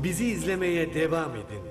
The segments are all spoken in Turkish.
Bizi izlemeye devam edin.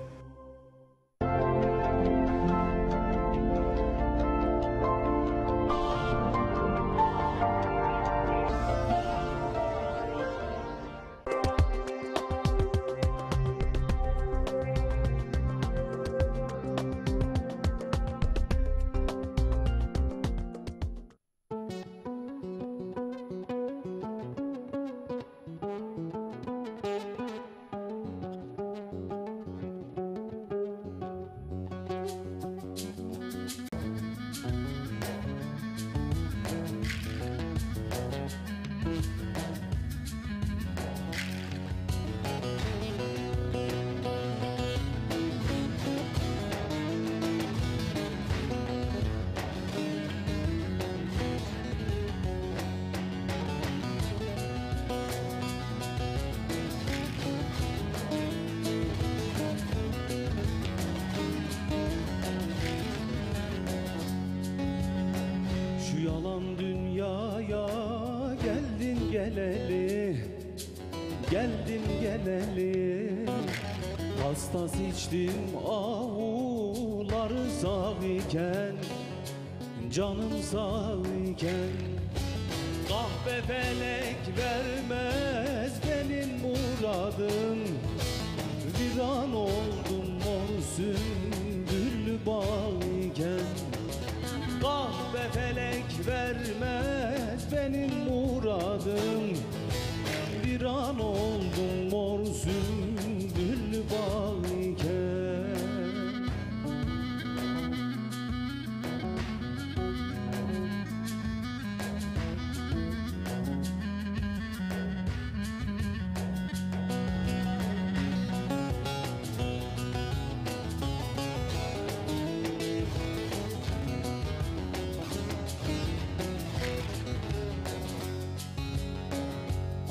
Yalan dünyaya geldin geleli, geldim geleli. Hastas içtim avuları sağ iken, canım sağ iken. Kahve felek vermez benim muradım, viran oldum mor sümbüllü bağ iken. Kahve felek vermez benim muradım, viran oldum mor sümbüllü bağ iken.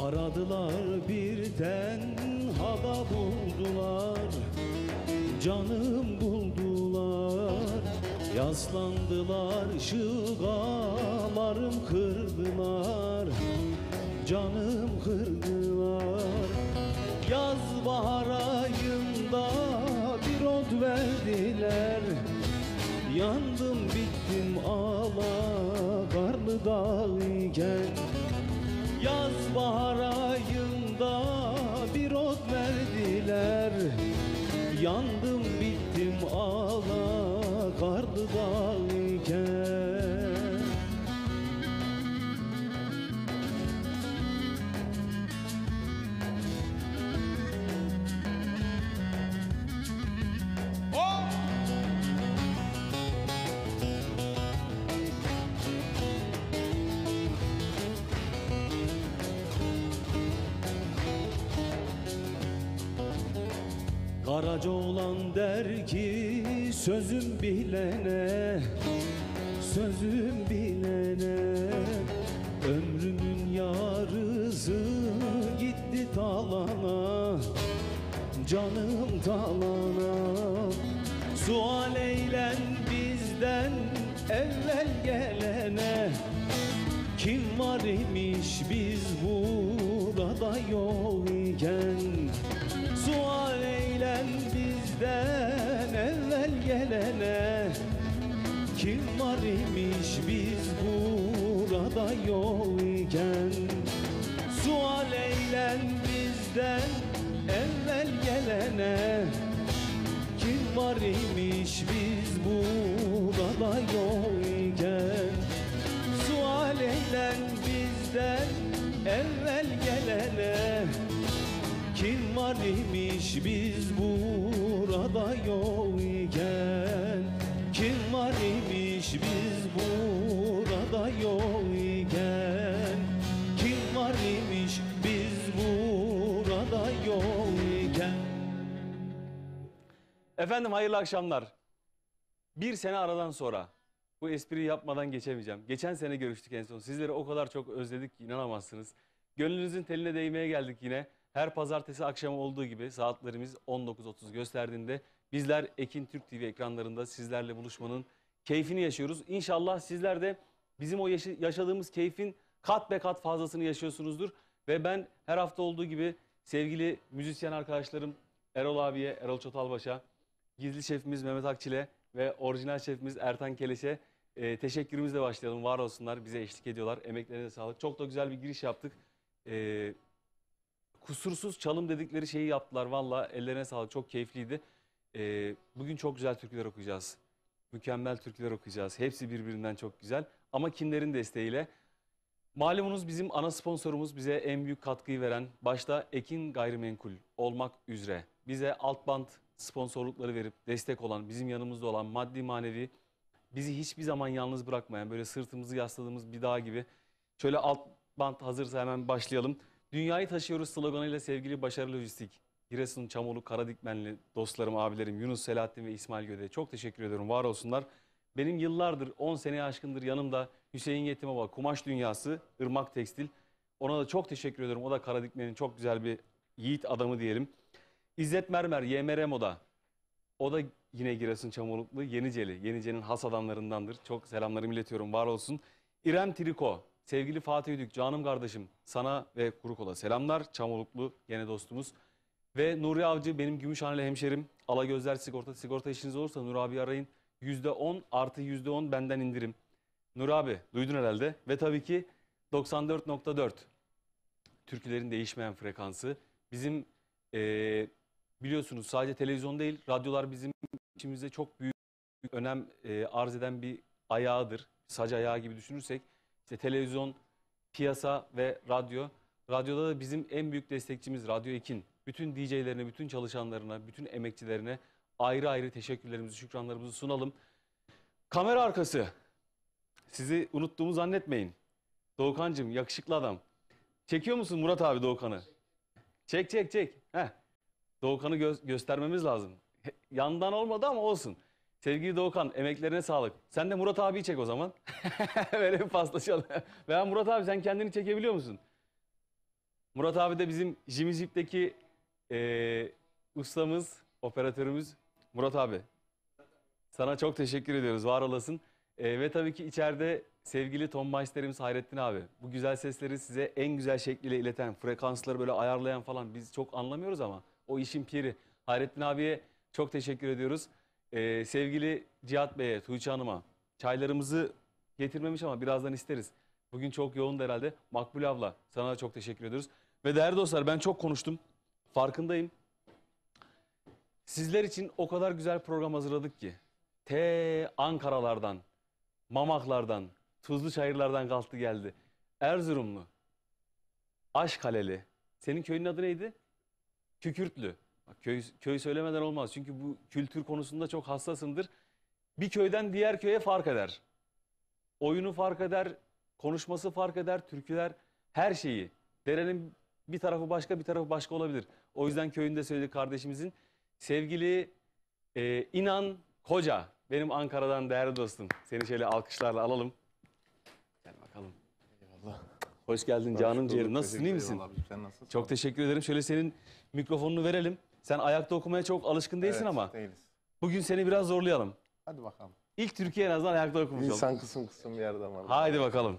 Aradılar birden hada buldular, canım buldular. Yaslandılar şıgalarım kırdılar, canım kırdılar. Yaz bahar ayında bir ot verdiler, yandım bittim ağla karlı dağ iken. Yaz bahar ayında bir ot verdiler, yandım bittim ağla karlı dağ iken. Karaca oğlan der ki sözüm bilene, sözüm bilene. Ömrümün yarısı gitti talana, canım talana. Sual eylen bizden evvel gelene, kim var imiş biz burada yok iken. Sual eylen bizden evvel gelene, kim var imiş biz burada yok iken. Sual eylen bizden evvel gelene, kim var imiş biz burada yok iken. Sual eylen bizden evvel gelene, kim var imiş biz burada yok iken. Kim var imiş biz burada yok iken. Kim var imiş biz burada yok iken. Efendim hayırlı akşamlar. Bir sene aradan sonra bu espriyi yapmadan geçemeyeceğim. Geçen sene görüştük en son. Sizleri o kadar çok özledik ki inanamazsınız. Gönlünüzün teline değmeye geldik yine. Her pazartesi akşamı olduğu gibi saatlerimiz 19.30 gösterdiğinde Bizler Ekin Türk TV ekranlarında sizlerle buluşmanın keyfini yaşıyoruz. İnşallah sizler de bizim o yaşadığımız keyfin kat be kat fazlasını yaşıyorsunuzdur. Ve ben her hafta olduğu gibi sevgili müzisyen arkadaşlarım Erol abiye, Erol Çatalbaş'a, gizli şefimiz Mehmet Akçil'e ve orijinal şefimiz Ertan Keleş'e teşekkürümüzle başlayalım. Var olsunlar, bize eşlik ediyorlar. Emeklerine sağlık. Çok da güzel bir giriş yaptık. Kusursuz çalım dedikleri şeyi yaptılar. Valla ellerine sağlık. Çok keyifliydi. Bugün çok güzel türküler okuyacağız. Mükemmel türküler okuyacağız. Hepsi birbirinden çok güzel. Ama kimlerin desteğiyle? Malumunuz bizim ana sponsorumuz, bize en büyük katkıyı veren, başta Ekin Gayrimenkul olmak üzere bize alt band sponsorlukları verip destek olan, bizim yanımızda olan, maddi manevi bizi hiçbir zaman yalnız bırakmayan, böyle sırtımızı yasladığımız bir dağ gibi. Şöyle alt band hazırsa hemen başlayalım. Dünyayı taşıyoruz sloganıyla sevgili Başarı Lojistik, Giresun, Çamoluk, Karadikmenli dostlarım, abilerim Yunus, Selahattin ve İsmail Göde'ye çok teşekkür ediyorum. Var olsunlar. Benim yıllardır, 10 seneye aşkındır yanımda Hüseyin Yetimova, Kumaş Dünyası, Irmak Tekstil. Ona da çok teşekkür ediyorum. O da Karadikmen'in çok güzel bir yiğit adamı diyelim. İzzet Mermer, YMR Moda. O da yine Giresun Çamoluklu, Yeniceli. Yenice'nin has adamlarındandır. Çok selamlarımı iletiyorum. Var olsun. İrem Triko, sevgili Fatih Üdük, canım kardeşim. Sana ve Kurukol'a selamlar. Çamoluklu, yine dostumuz. Ve Nuri Avcı, benim Gümüşhaneli hemşerim. Alagözler sigorta işiniz olursa Nur abi arayın. %10 artı %10 benden indirim. Nur abi duydun herhalde. Ve tabii ki 94.4 türkülerin değişmeyen frekansı. Bizim biliyorsunuz sadece televizyon değil, radyolar bizim içimizde çok büyük önem arz eden bir ayağıdır. Sac ayağı gibi düşünürsek işte televizyon, piyasa ve radyo. Radyoda da bizim en büyük destekçimiz Radyo Ekin. Bütün DJ'lerine, bütün çalışanlarına, bütün emekçilerine ayrı ayrı teşekkürlerimizi, şükranlarımızı sunalım. Kamera arkası. Sizi unuttuğumu zannetmeyin. Doğukancığım, yakışıklı adam. Çekiyor musun Murat abi Doğukan'ı? Çek. Heh. Doğukan'ı göstermemiz lazım. Yandan olmadı ama olsun. Sevgili Doğukan, emeklerine sağlık. Sen de Murat abiyi çek o zaman. Böyle bir paslaşalım. Veya Murat abi sen kendini çekebiliyor musun? Murat abi de bizim Jimmy Jeep'teki ustamız, operatörümüz. Murat abi, sana çok teşekkür ediyoruz. Var olasın. Ve tabii ki içeride sevgili Tom Meister'imiz Hayrettin abi. Bu güzel sesleri size en güzel şekliyle ileten, frekansları böyle ayarlayan falan biz çok anlamıyoruz ama o işin piri. Hayrettin abiye çok teşekkür ediyoruz. Sevgili Cihat Bey'e, Tuğçe Hanım'a çaylarımızı getirmemiş ama birazdan isteriz. Bugün çok yoğundu herhalde. Makbule abla, sana da çok teşekkür ediyoruz. Ve değerli dostlar, ben çok konuştum. Farkındayım. Sizler için o kadar güzel program hazırladık ki. Ankara'lardan, Mamaklardan, Tuzlu Çayırlardan kalktı geldi. Erzurumlu, Aşkaleli. Senin köyün adı neydi? Kükürtlü. Bak, köy söylemeden olmaz. Çünkü bu kültür konusunda çok hassasımdır. Bir köyden diğer köye fark eder. Oyunu fark eder, konuşması fark eder, türküler, her şeyi. Derenin bir tarafı başka, bir tarafı başka olabilir. O yüzden köyünde söyledi kardeşimizin. Sevgili İnan Koca, benim Ankara'dan değerli dostum. Seni şöyle alkışlarla alalım. Gel bakalım. Eyvallah. Hoş geldin canım ciğerim. Nasılsın, iyi misin? Eyvallah, sen nasılsın? Çok teşekkür ederim. Şöyle senin mikrofonunu verelim. Sen ayakta okumaya çok alışkın değilsin Evet, ama değiliz. bugün seni biraz zorlayalım. Hadi bakalım. İlk Türkiye en azından ayakta okumuş olduk. İnsan kısım bir yerden var. Haydi bakalım.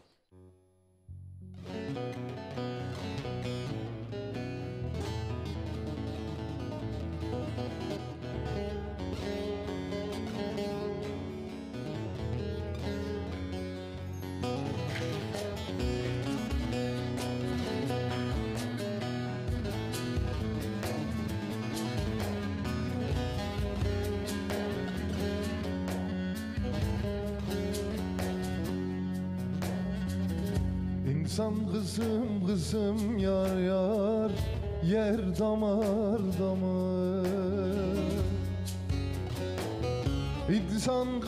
İnsan kızım yar yar yer damar damar. İnsan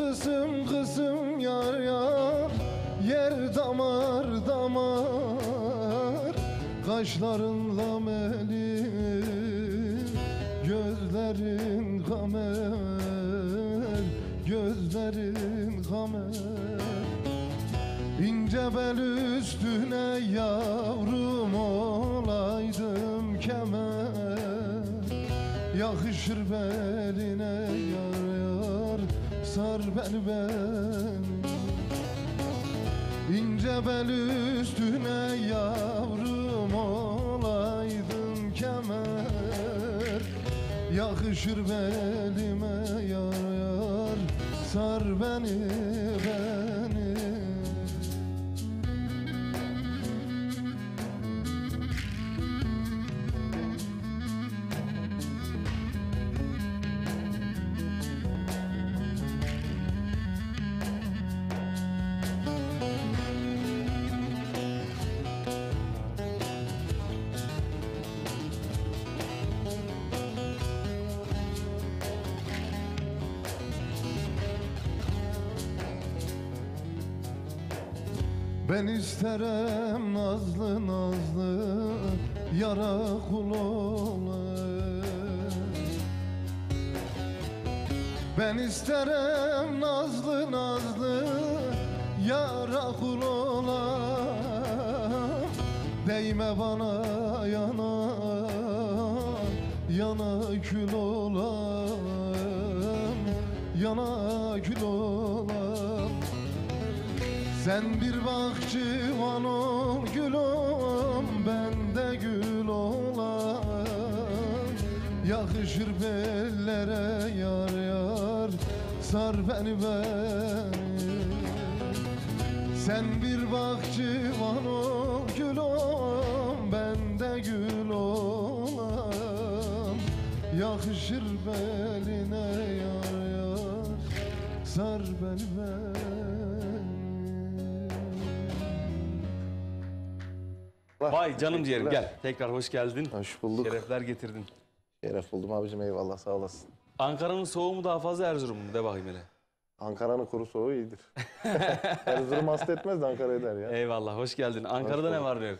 kızım yar yar yer damar damar. Kaşlarınla meli gözlerin kamer, gözlerin kamer. İnce bel üstüne yavrum olaydım kemer, yakışır beline yar yar sar beni İnce bel üstüne yavrum olaydın kemer yakışır belime yar yar sar beni Ben isterim nazlı nazlı yara kul olayım Ben isterim nazlı nazlı yara kul olayım Değme bana yana yana kül olayım Yana kül olayım Sen bir bahçıvan ol gülüm, ben de gül olayım Yakışır bellere yar yar, sar beni Sen bir bahçıvan ol gülüm, ben de gül olayım Yakışır beline yar yar, sar beni Vay canım ciğerim gel. Tekrar hoş geldin. Hoş bulduk. Şerefler getirdin. Şeref buldum abicim, eyvallah, sağ olasın. Ankara'nın soğuğu mu daha fazla Erzurum mu? De bakayım hele. Ankara'nın kuru soğuğu iyidir. Erzurum hasta etmez de Ankara eder ya. Eyvallah hoş geldin. Ankara'da ne var ne yok?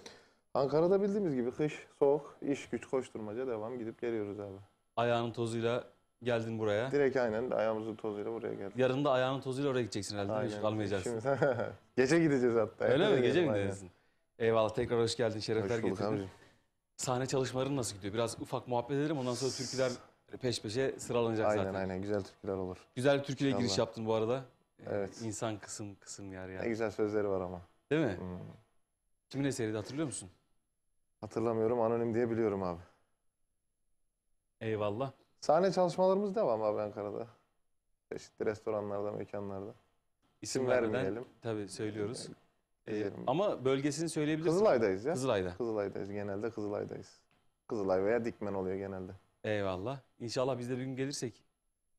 Ankara'da bildiğimiz gibi kış, soğuk, iş güç, koşturmaca devam, gidip geliyoruz abi. Ayağının tozuyla geldin buraya. Direkt aynen ayağımızın tozuyla buraya geldik. Yarın da ayağının tozuyla oraya gideceksin herhalde. Hiç kalmayacaksın. Şimdi, gece gideceğiz hatta. Öyle mi? Gece mi Aynen. gidiyorsun? Eyvallah tekrar hoş geldin. Şerefler Hoş bulduk getirdin. abicim. Sahne çalışmaların nasıl gidiyor? Biraz ufak muhabbet edelim. Ondan sonra türküler peş peşe sıralanacak Aynen zaten. aynen, güzel türküler olur. Güzel bir türküyle İnşallah. giriş yaptın bu arada. Evet. İnsan kısım kısım yer Ne yani. güzel sözleri var ama. Değil mi? Hmm. Kimin eseriydi hatırlıyor musun? Hatırlamıyorum, anonim diye biliyorum abi. Eyvallah. Sahne çalışmalarımız devam abi Ankara'da. Çeşitli restoranlarda, mekanlarda. İsim vermeyelim. vermeden tabii söylüyoruz. Diyelim. Ama bölgesini söyleyebilirsin. Kızılay'dayız ya. Kızılay'da. Kızılay'dayız, genelde Kızılay'dayız. Kızılay veya Dikmen oluyor genelde. Eyvallah. İnşallah biz de bir gün gelirsek.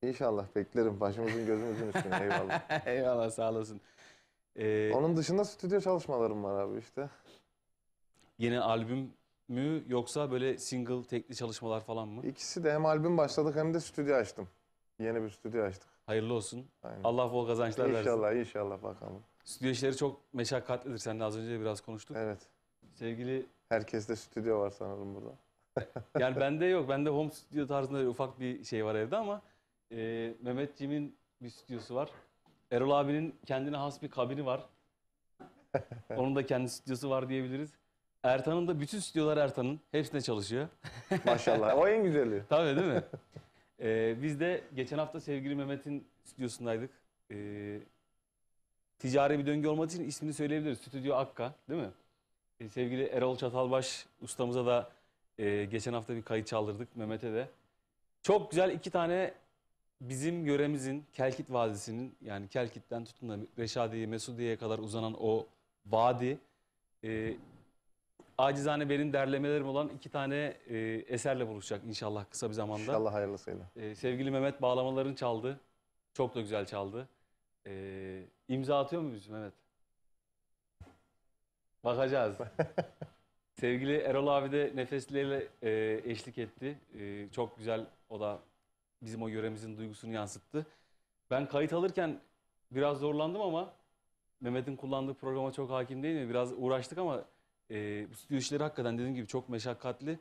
İnşallah beklerim, başımızın gözümüzün üstüne, eyvallah. Eyvallah sağ olasın. Onun dışında stüdyo çalışmalarım var abi işte. Yeni albüm mü yoksa böyle single tekli çalışmalar falan mı? İkisi de, hem albüm başladık hem de stüdyo açtım. Yeni bir stüdyo açtık. Hayırlı olsun. Aynen. Allah bol kazançlar versin. İnşallah, inşallah bakalım. Stüdyo işleri çok meşakkatlidir. Seninle az önce de biraz konuştuk. Evet. Sevgili, Herkeste stüdyo var sanırım burada. yani bende yok. Bende home stüdyo tarzında ufak bir şey var evde ama Mehmetciğimin bir stüdyosu var. Erol abinin kendine has bir kabini var. Onun da kendi stüdyosu var diyebiliriz. Ertan'ın da bütün stüdyolar Ertan'ın. Hepsinde çalışıyor. Maşallah. O en güzeli. Tabii değil mi? Biz de geçen hafta sevgili Mehmet'in stüdyosundaydık. Ticari bir döngü olmadığı için ismini söyleyebiliriz. Stüdyo Akka değil mi? Sevgili Erol Çatalbaş ustamıza da geçen hafta bir kayıt çaldırdık Mehmet'e de. Çok güzel iki tane bizim yöremizin Kelkit Vadisi'nin, yani Kelkit'ten tutun da Reşadiye, Mesudiye'ye kadar uzanan o vadi, acizane benim derlemelerim olan iki tane eserle buluşacak inşallah kısa bir zamanda. İnşallah hayırlısıyla. Sevgili Mehmet bağlamalarını çaldı. Çok da güzel çaldı. İmza atıyor muyuz Mehmet? Bakacağız. Sevgili Erol abi de nefesleriyle eşlik etti. Çok güzel, o da bizim o yöremizin duygusunu yansıttı. Ben kayıt alırken biraz zorlandım ama Mehmet'in kullandığı programa çok hakim değil mi? Biraz uğraştık ama bu stüdyo işleri hakikaten dediğim gibi çok meşakkatli.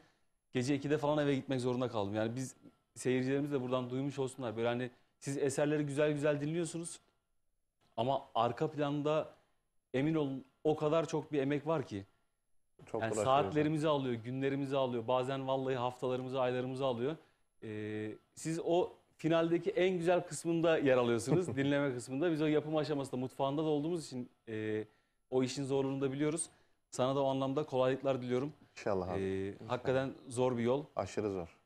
Gece 2'de falan eve gitmek zorunda kaldım. Yani biz seyircilerimiz de buradan duymuş olsunlar. Böyle hani siz eserleri güzel güzel dinliyorsunuz ama arka planda emin olun o kadar çok bir emek var ki. Çok Yani uğraşıyoruz. saatlerimizi alıyor, günlerimizi alıyor. Bazen vallahi haftalarımızı, aylarımızı alıyor. Siz o finaldeki en güzel kısmında yer alıyorsunuz. Dinleme kısmında. Biz o yapım aşamasında, mutfağında da olduğumuz için o işin zorluğunu da biliyoruz. Sana da o anlamda kolaylıklar diliyorum. İnşallah abi. Hakikaten zor bir yol. Aşırı zor.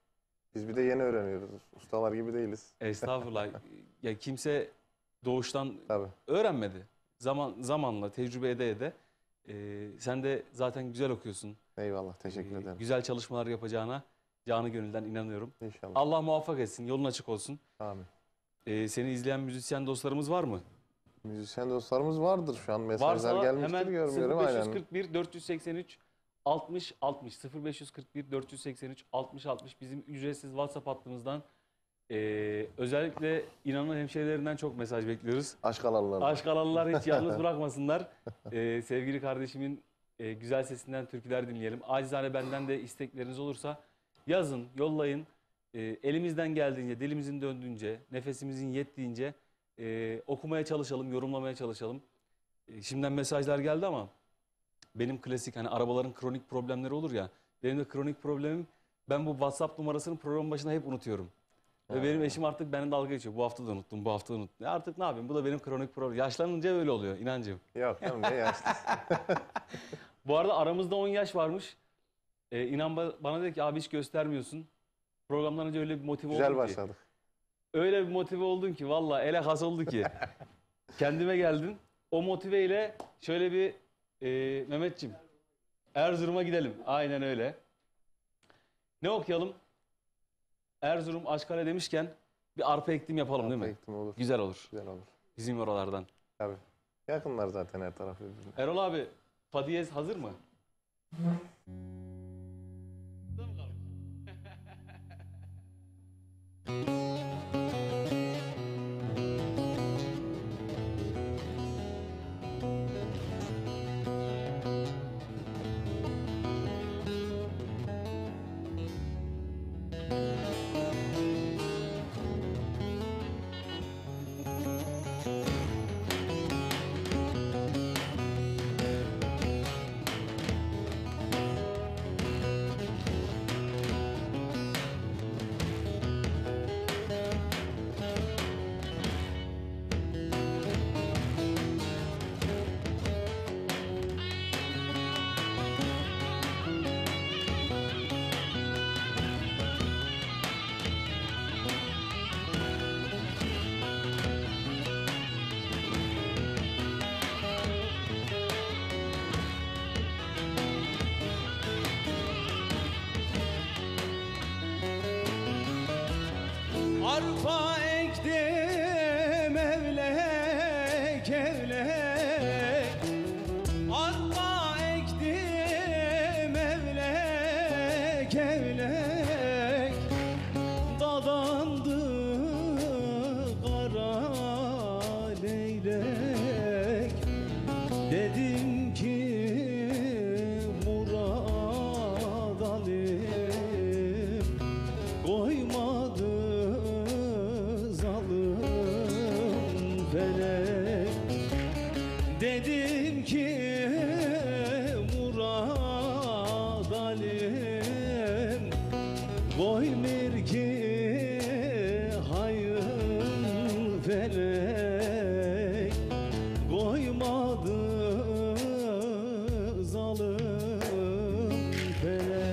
Biz bir de yeni öğreniyoruz. Ustalar gibi değiliz. Estağfurullah. Ya kimse doğuştan Tabii. öğrenmedi. Zamanla, tecrübe ede ede. Sen de zaten güzel okuyorsun. Eyvallah. Teşekkür ederim. Güzel çalışmalar yapacağına canı gönülden inanıyorum. İnşallah. Allah muvaffak etsin, yolun açık olsun. Amin. Seni izleyen müzisyen dostlarımız var mı? Müzisyen dostlarımız vardır şu an. Mesajlar Varsa gelmiştir hemen görmüyorum. Aynen. 0541 483 60 60 0541 483 60 60 bizim ücretsiz WhatsApp hattımızdan özellikle inanın hemşehrilerinden çok mesaj bekliyoruz. Aşk alanlar. Aşk alanlar hiç yalnız bırakmasınlar. Sevgili kardeşimin güzel sesinden türküler dinleyelim. Acizane benden de istekleriniz olursa yazın, yollayın. Elimizden geldiğince, dilimizin döndüğünce, nefesimizin yettiğince okumaya çalışalım, yorumlamaya çalışalım. Şimdiden mesajlar geldi ama benim klasik hani arabaların kronik problemleri olur ya. Benim de kronik problemim ben bu WhatsApp numarasını programın başında hep unutuyorum. Ve benim eşim artık benimle dalga geçiyor. Bu hafta da unuttum, bu hafta da unuttum. Ya artık ne yapayım? Bu da benim kronik problem. Yaşlanınca öyle oluyor inancım. Yok canım ne yaşlı. Bu arada aramızda 10 yaş varmış. İnan bana dedi ki abi hiç göstermiyorsun. Programdan önce öyle bir motive Güzel oldum ki. başladık. Öyle bir motive oldun ki valla ele has oldu ki. Kendime geldin. O motiveyle şöyle bir Mehmetciğim Erzurum'a gidelim. Aynen öyle. Ne okuyalım? Erzurum Aşkale demişken bir arpa ektim yapalım değil mi? Ektim olur. Güzel olur. Güzel olur. Bizim oralardan. Tabii. Yakınlar zaten her taraf birbirine. Erol abi Fadiyez hazır mı? Arpa ektim evlek evlek, arpa ektim evlek evlek, dadandı kara leylek. Dedim ki Murad alim koymadı felek. Dedim ki Murad alim koymir ki hayır felek, koymadı zalim felek.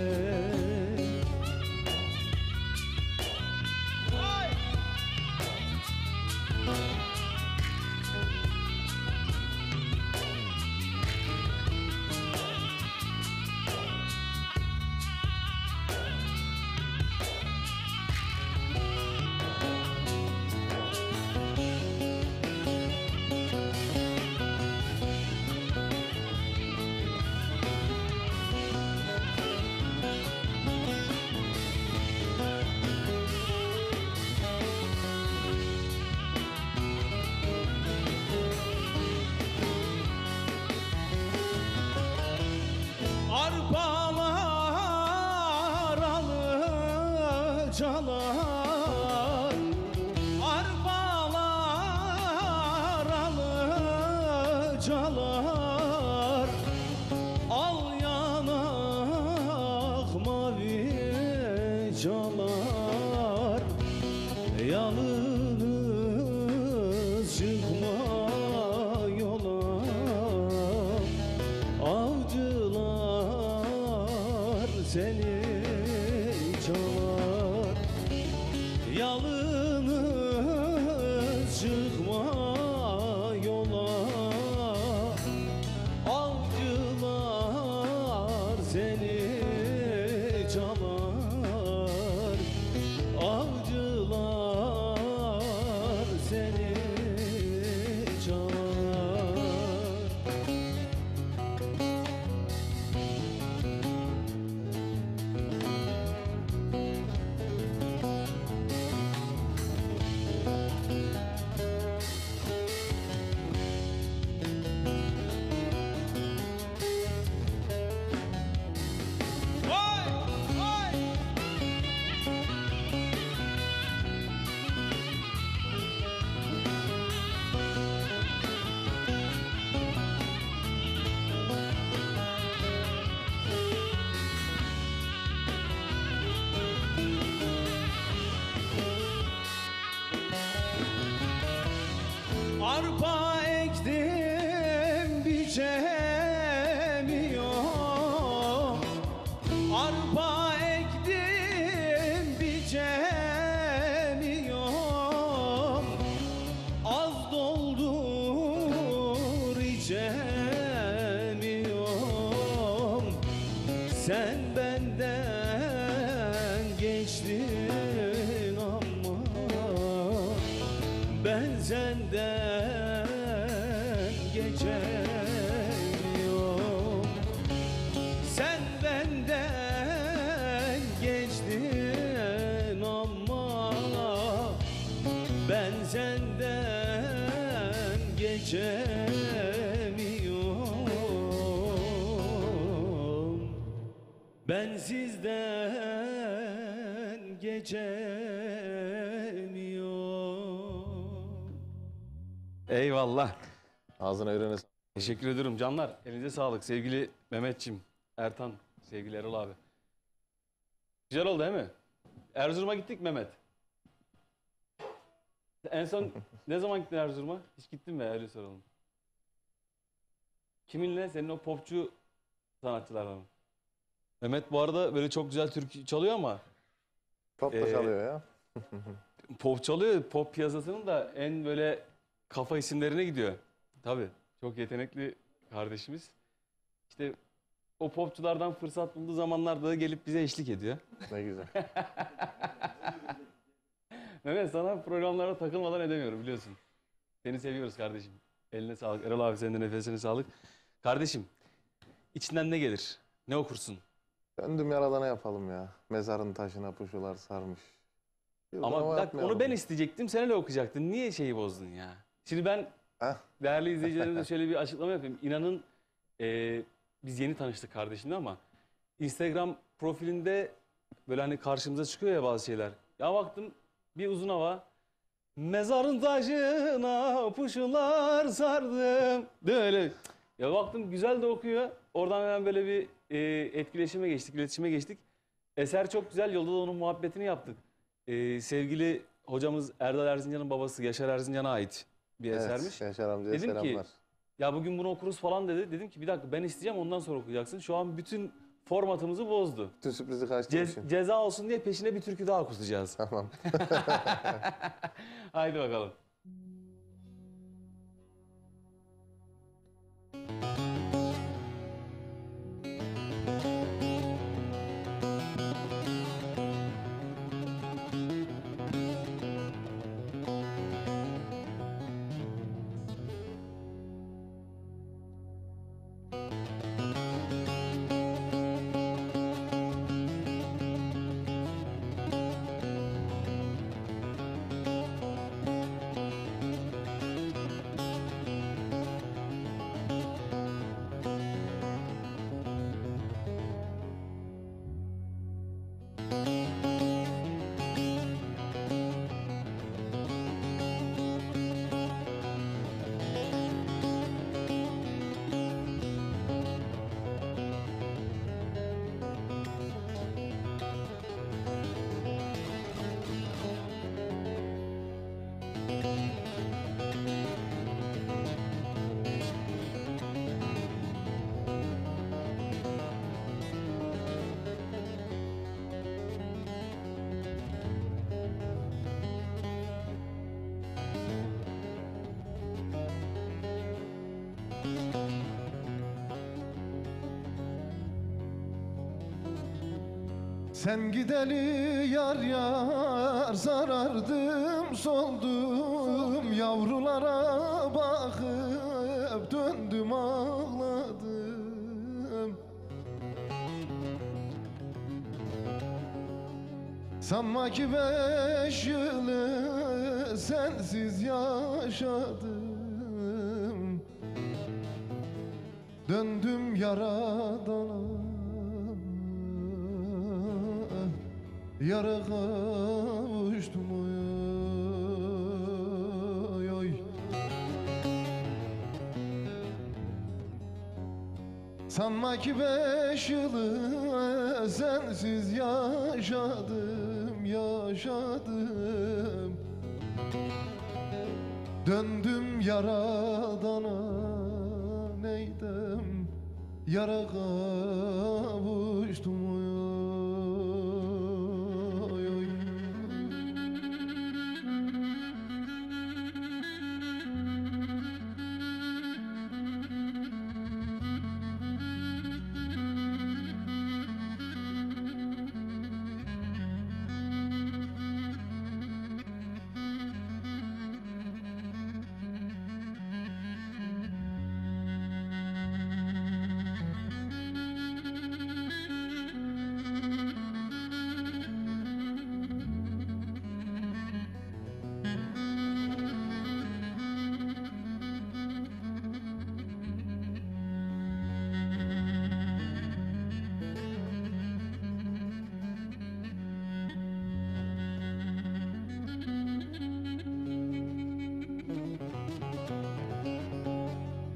Arpalar alıcalar, arpalar alıcalar, al yanak mavi calar. seni çalar. Yalnız çıkma yola, avcılar seni çalar. Avcılar seni çalar. Arpa ektim biçemiyorum. Arpa ektim biçemiyorum. Az doldur içemiyorum. Sen benden geçtin ama ben senden geçemiyorum. Sen benden geçtin ama ben senden geçemiyorum. Ben sizden geçemiyorum. Eyvallah. Ağzına yüreğine sağlık. Teşekkür ediyorum canlar. Elinize sağlık sevgili Mehmetçim, Ertan, sevgili Erol abi. Güzel oldu değil mi? Erzurum'a gittik Mehmet. En son ne zaman gittin Erzurum'a? Hiç gittin mi? Öyle soralım. Kiminle? Senin o popçu sanatçılarla mı? Mehmet bu arada böyle çok güzel türkü çalıyor ama Top da çalıyor ya. pop çalıyor. Pop piyasasının da en böyle kafa isimlerine gidiyor. Tabii. Çok yetenekli kardeşimiz. İşte o popçulardan fırsat bulduğu zamanlarda da gelip bize eşlik ediyor. Ne güzel. Mehmet sana programlara takılmadan edemiyorum biliyorsun. Seni seviyoruz kardeşim. Eline sağlık. Erol abi senin de nefesine sağlık. Kardeşim içinden ne gelir? Ne okursun? Döndüm yaradana yapalım ya. Mezarın taşına puşular sarmış. Ama bak yapmayalım. onu ben isteyecektim. Sen öyle okuyacaktın. Niye şeyi bozdun ya? Şimdi ben Heh. değerli izleyicilerimize şöyle bir açıklama yapayım. İnanın biz yeni tanıştık kardeşimle ama Instagram profilinde böyle hani karşımıza çıkıyor ya bazı şeyler. Ya baktım bir uzun hava. Mezarın taşına puşular sardım. Böyle. Ya baktım güzel de okuyor. Oradan hemen böyle bir etkileşime geçtik, iletişime geçtik. Eser çok güzel. Yolda da onun muhabbetini yaptık. Sevgili hocamız Erdal Erzincan'ın babası Yaşar Erzincan'a ait bir esermiş. Yaşar amcaya Dedim ki, selamlar. ya bugün bunu okuruz falan dedi. Dedim ki bir dakika ben isteyeceğim ondan sonra okuyacaksın. Şu an bütün formatımızı bozdu. Bütün sürprizi kaçtırmışsın. Ceza olsun diye peşine bir türkü daha kusacağız. Tamam. Haydi bakalım. Sen gideli yar yar sarardım soldum, yavrulara bakıp döndüm ağladım. Sanma ki 5 yılı sensiz yaşadım. Döndüm yaradana, yara kavuştum oy oy. Sanma ki 5 yılı sensiz yaşadım, yaşadım. Döndüm yaradana, neydem yara kavuştum oy oy.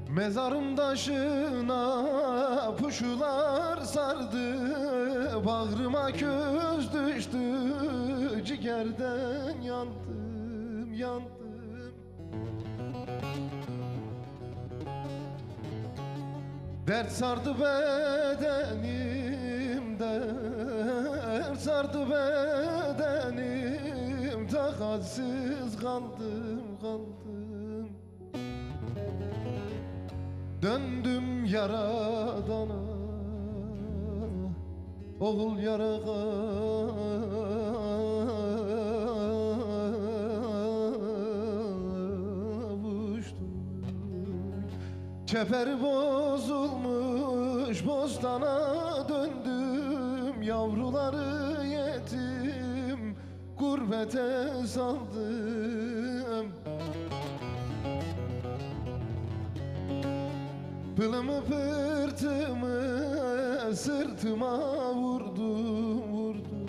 Mezarım taşına puşular sardı, bağrıma köz düştü, ciğerden yandım, yandım. Dert sardı bedenim, dert sardı bedenim, takatsiz kaldım, kaldım. Döndüm yaradana, oğul yara kavuştum. Çeperi bozulmuş bostana döndüm, yavruları yetim gurbete saldım. Pılımı pırtımı sırtıma vurdum, vurdum.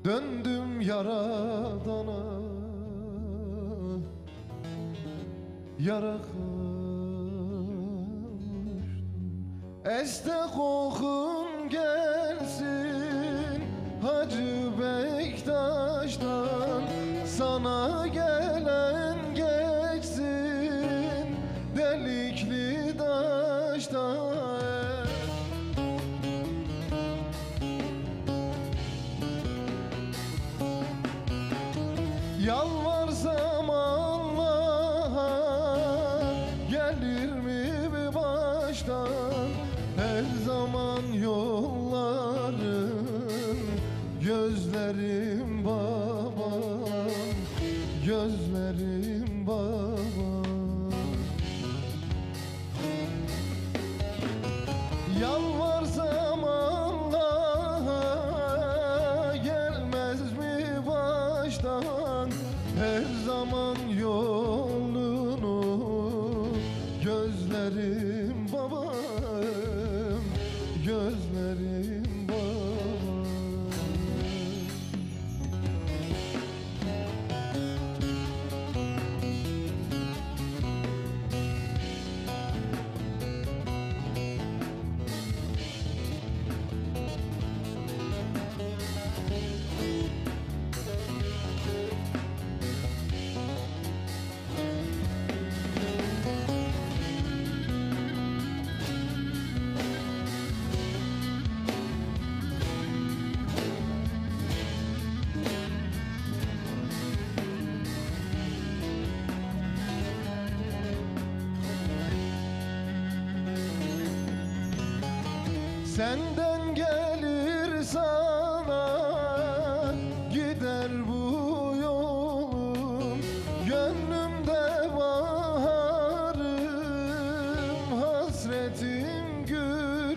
Döndüm yaradana, yara kavuştum. Este kokun gelsin Hacı Bektaş'tan, sana gelen geçsin delikli taştan. Yalvarsam Allah'a gelir mi bir baştan? Her zaman yolların gözlerim babam, gözlerim babam. Yalvarsam Allah'a gelmez mi baştan? Her zaman yolunu gözlerim babam, gözlerim babam. Senden gelir sana, gider bu yolum. Gönlümde baharım, hasretim gülüm.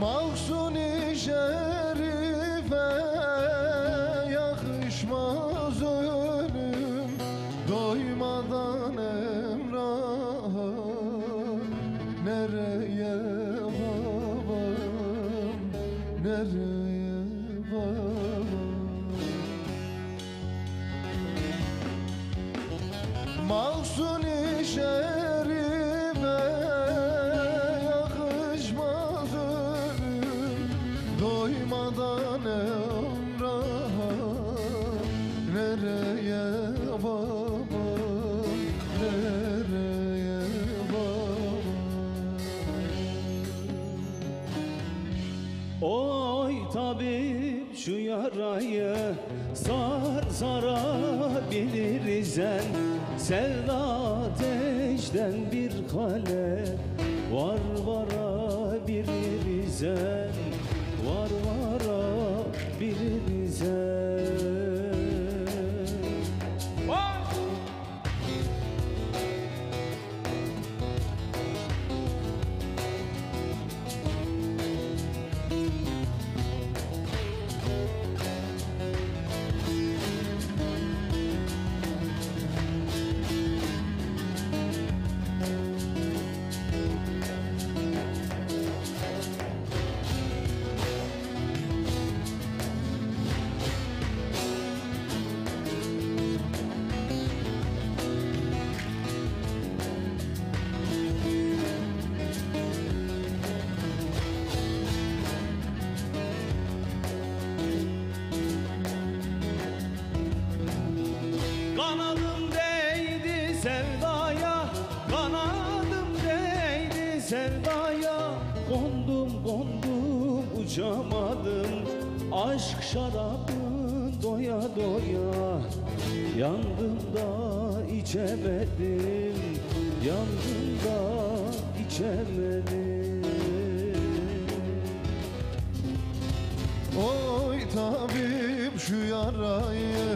Mahsuni şerife yakışmaz ölüm, doymadan emraha nereye babam, nereye babam. Mahsuni şerife yakışmaz ölüm, doymadan emraha nereye babam, nereye babam. Oy tabip şu yarayı sarabiliriz en. Sevda ateşten bir kale varabiliriz en. Varabiliriz en. Kanadım değdi sevdaya, kanadım değdi sevdaya. Kondum uçamadım, aşk şarabı doya doya. Yandım da içemedim, yandım da içemedim. Oy tabip şu yarayı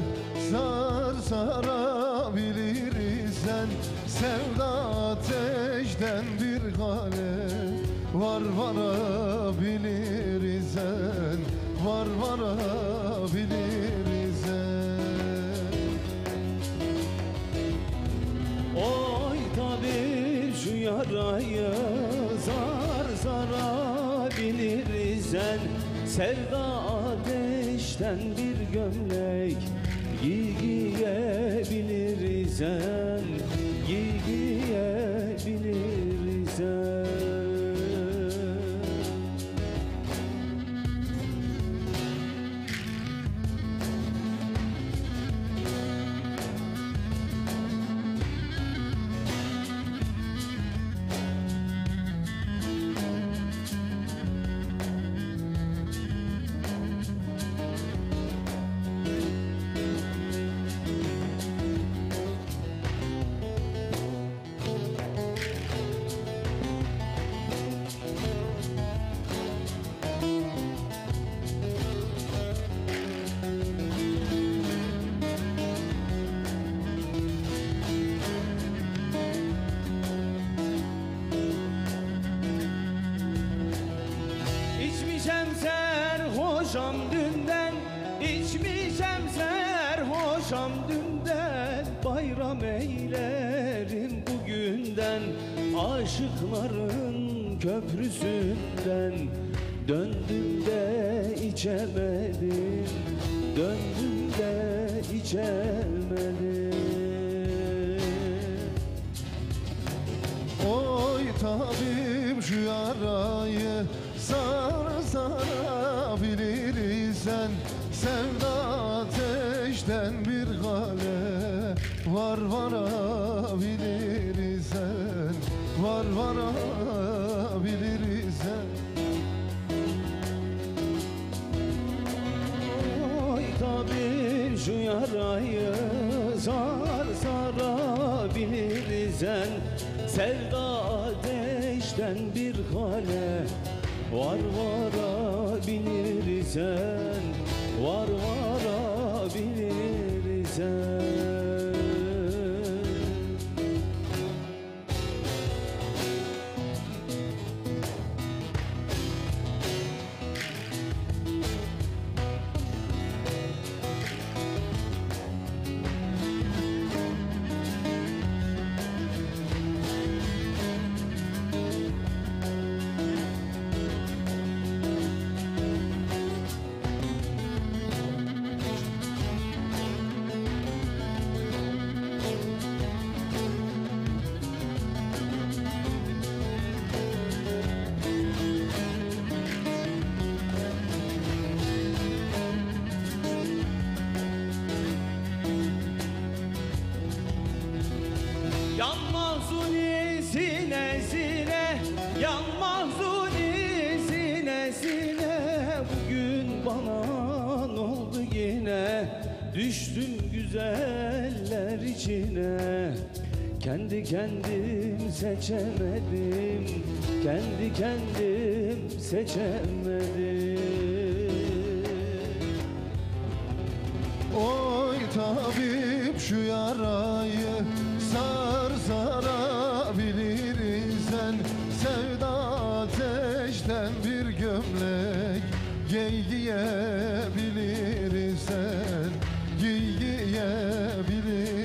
sarabiliriz sen. Sevda ateşten bir hale varabiliriz sen. Varabiliriz sen. Oy tabip şu yarayı sarabiliriz en. Sevda ateşten bir gömlek giyebiliriz en. Giyebiliriz en. İçmişem serhoşam dünden, içmişem serhoşam dünden. Bayram eylerim bugünden, aşıkların köprüsünden. Döndüm de içemedim, döndüm de içemedim. Oy tabip şu yarayı sarabiliriz sen. Sevda ateşten bir hale varabiliriz sen. Varabiliriz sen. Oy tabip şu yarayı sarabiliriz varabilirsen, sevda ateşten bir hale varabilirsen, varabilirsen. Yanmaz sine sine, yanmaz sine sine. Bugün bana ne oldu yine? Düştüm güzeller içine. Kendi kendim seçemedim, kendi kendim seçemedim. Oy tabip şu yarayı sar sarabilirsen, sevda ateşten bir gömlek giy giyebilirsen, giy giyebilirsen.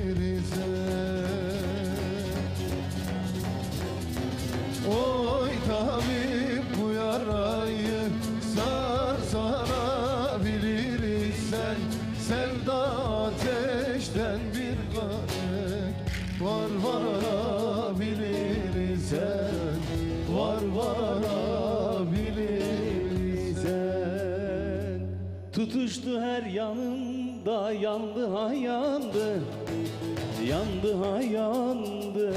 Oy tabip bu yarayı sar sarabilirsen, sevda ateşten bir gömlek varabilirsen, varabilirsen. Tutuştu her yanımda, yandı ha yandı, yandı ha yandı,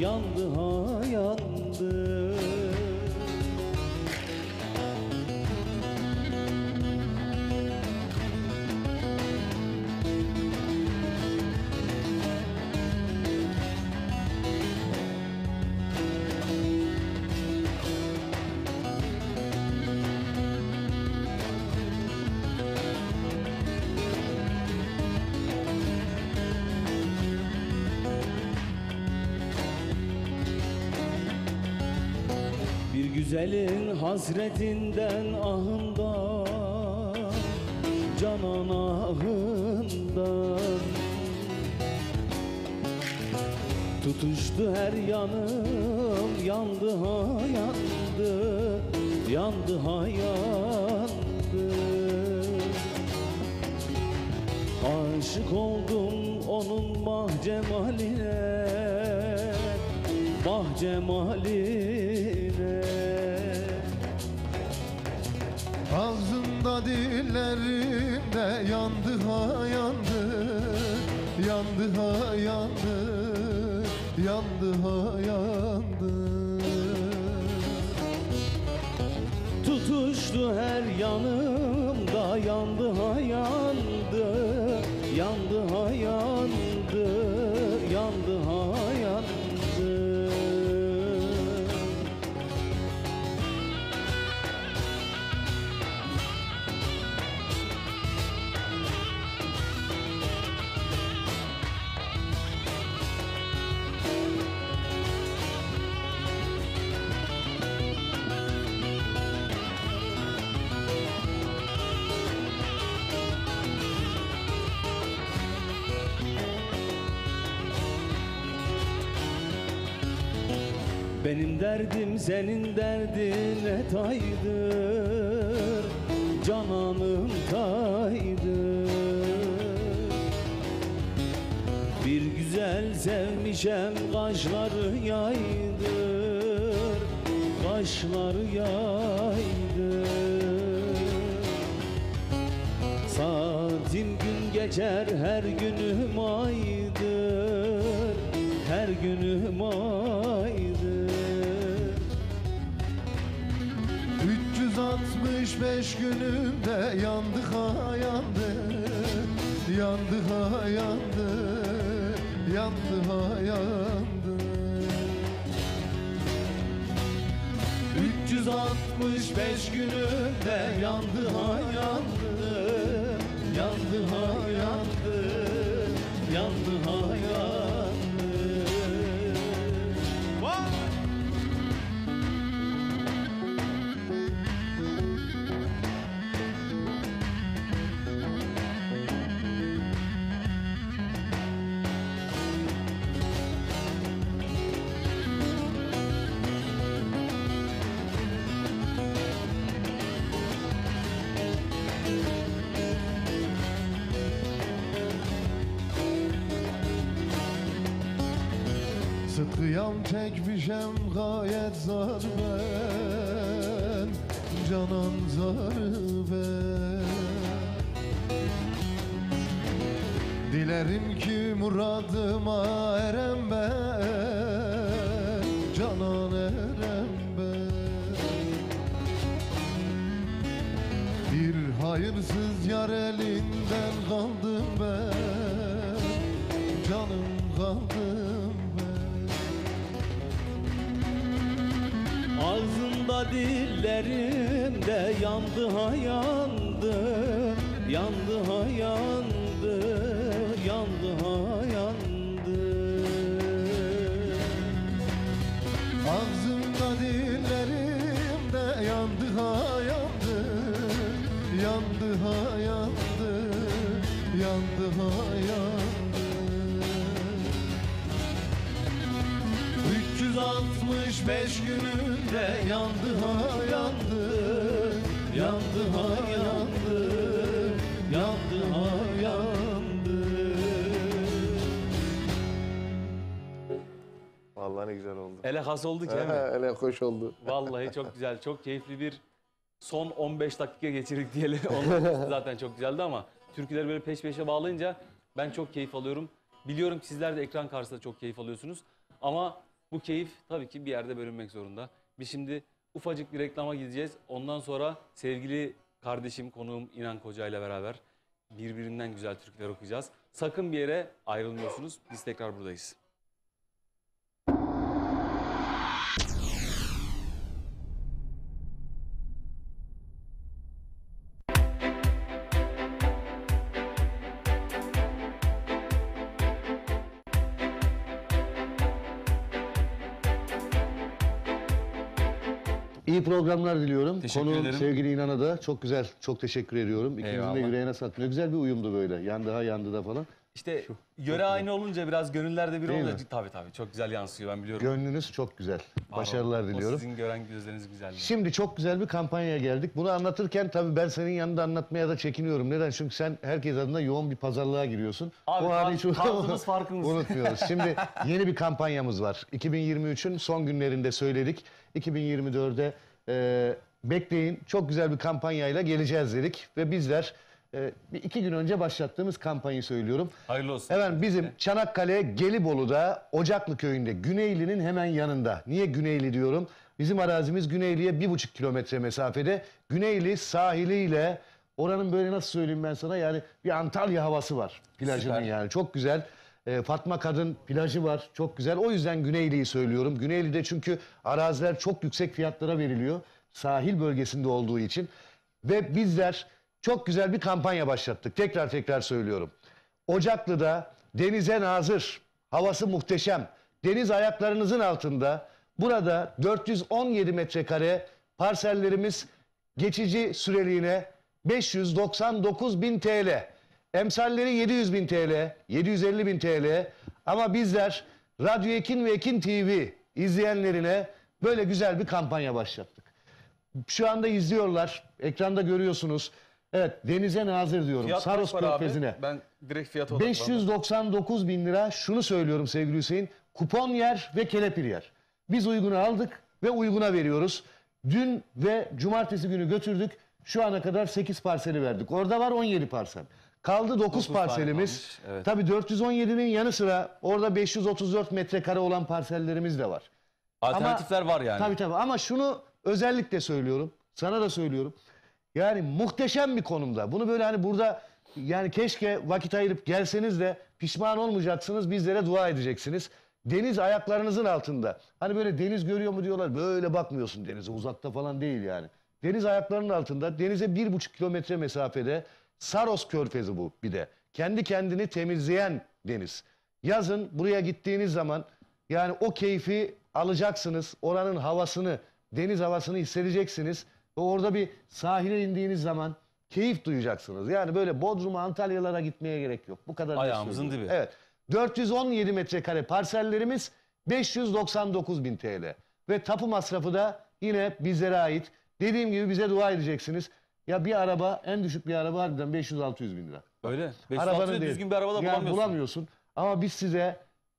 yandı ha yandı. Bir güzelin hasretinden ahından, canan ahından. Tutuştu her yanım, yandı ha yandı, yandı ha yandı. Aşık oldum onun mahcemaline, mahcemaline. Ağzımda dillerinde yandı ha yandı, yandı ha yandı, yandı ha yandı. Tutuştu her yanımda, yandı ha yandı, yandı ha yandı, yandı ha yandı. Benim derdim senin derdine taydır, cananım taydır. Bir güzel sevmişem kaşları yaydır, kaşları yaydır. Saatim gün geçer her günüm aydır, her günüm aydır. 365 günümde yandı ha yandı, yandı ha yandı, yandı ha yandı. 365 günümde yandı ha yandı, yandı ha yandı, yandı ha yandı. Sıkıyam tek bir şem gayet zar ben, canan zarı ben. Dilerim ki muradıma erem ben, canan erem ben. Bir hayırsız yar elinden kaldım ben, canım kaldım ben. Ağzımda dillerimde yandı ha yandı, yandı ha yandı, yandı ha yandı. Ağzımda dillerimde yandı ha yandı, yandı ha yandı, yandı ha yandı. 365 gününde yandı ha yandı, yandı ha yandı, yandı ha yandı. Vallahi ne güzel oldu. Ele has oldu ki değil mi? Ele hoş oldu. Vallahi çok güzel, çok keyifli bir son 15 dakika geçirdik diyelim. Onun zaten çok güzeldi ama türküleri böyle peş peşe bağlayınca ben çok keyif alıyorum. Biliyorum ki sizler de ekran karşısında çok keyif alıyorsunuz. Ama bu keyif tabii ki bir yerde bölünmek zorunda. Biz şimdi ufacık bir reklama gideceğiz. Ondan sonra sevgili kardeşim, konuğum İnan Koca ile beraber birbirinden güzel türküler okuyacağız. Sakın bir yere ayrılmıyorsunuz. Biz tekrar buradayız. İyi programlar diliyorum. Teşekkür Konuğum ederim. sevgili İnan'a da çok güzel, çok teşekkür ediyorum. İkinizin de Eyvallah. yüreğine sağlık. Ne güzel bir uyumdu böyle. Yandı ha yandı da falan. İşte yöre aynı olunca biraz gönüller de bir Değil olunca mi? tabii çok güzel yansıyor ben biliyorum. Gönlünüz çok güzel. Var Başarılar o diliyorum. sizin gören gözleriniz güzeldi. Şimdi çok güzel bir kampanyaya geldik. Bunu anlatırken tabii ben senin yanında anlatmaya da çekiniyorum. Neden? Çünkü sen herkes adına yoğun bir pazarlığa giriyorsun. Abi, hali hiç tarzımız farkımız. unutmuyoruz. Şimdi yeni bir kampanyamız var. 2023'ün son günlerinde söyledik. 2024'de bekleyin, çok güzel bir kampanyayla geleceğiz dedik. Ve bizler bir 2 gün önce başlattığımız kampanyayı söylüyorum. Hayırlı olsun. Efendim bizim Çanakkale Gelibolu'da Ocaklı köyünde Güneyli'nin hemen yanında. Niye Güneyli diyorum? Bizim arazimiz Güneyli'ye 1,5 kilometre mesafede. Güneyli sahiliyle oranın böyle nasıl söyleyeyim ben sana, yani bir Antalya havası var plajının. Süper. Yani çok güzel. Fatma Kadın plajı var, çok güzel. O yüzden Güneyli'yi söylüyorum. Güneyli'de çünkü araziler çok yüksek fiyatlara veriliyor. Sahil bölgesinde olduğu için. Ve bizler çok güzel bir kampanya başlattık. Tekrar söylüyorum. Ocaklı'da denize nazır, havası muhteşem. Deniz ayaklarınızın altında. Burada 417 metrekare parsellerimiz geçici süreliğine 599.000 TL. Emsalleri 700.000 TL, 750.000 TL. Ama bizler Radyo Ekin ve Ekin TV izleyenlerine böyle güzel bir kampanya başlattık. Şu anda izliyorlar, ekranda görüyorsunuz. Evet, denize nazır diyorum. Fiyat Saros kaç para abi? Körfezi'ne. Ben direkt fiyata odaklandım. 599.000 lira. Şunu söylüyorum sevgili Hüseyin. Kupon yer ve kelepir yer. Biz uygunu aldık ve uyguna veriyoruz. Dün ve cumartesi günü götürdük. Şu ana kadar 8 parseli verdik. Orada var 17 parsel. Kaldı 9 tane parselimiz. kalmış, evet. Tabii 417'nin yanı sıra orada 534 metrekare olan parsellerimiz de var. Alternatifler var yani. Tabii ama şunu özellikle söylüyorum. Sana da söylüyorum. Yani muhteşem bir konumda. Bunu böyle hani burada Yani keşke vakit ayırıp gelseniz de pişman olmayacaksınız, bizlere dua edeceksiniz. Deniz ayaklarınızın altında. Hani böyle deniz görüyor mu diyorlar. Böyle bakmıyorsun denize, uzakta falan değil yani. Deniz ayaklarının altında, denize 1,5 kilometre mesafede. Saros Körfezi bu bir de. Kendi kendini temizleyen deniz. Yazın buraya gittiğiniz zaman yani o keyfi alacaksınız. Oranın havasını, deniz havasını hissedeceksiniz. Ve orada bir sahile indiğiniz zaman keyif duyacaksınız. Yani böyle Bodrum'a, Antalyalara gitmeye gerek yok. Bu kadar. Ayağımızın dibi. dibi. Evet. 417 metrekare parsellerimiz 599.000 TL. Ve tapu masrafı da yine bizlere ait. Dediğim gibi bize dua edeceksiniz. Ya bir araba, en düşük bir araba harbiden 500-600 bin lira. Öyle. Arabanın 500 değil. düzgün bir araba da Yani bulamıyorsun. bulamıyorsun. Ama biz size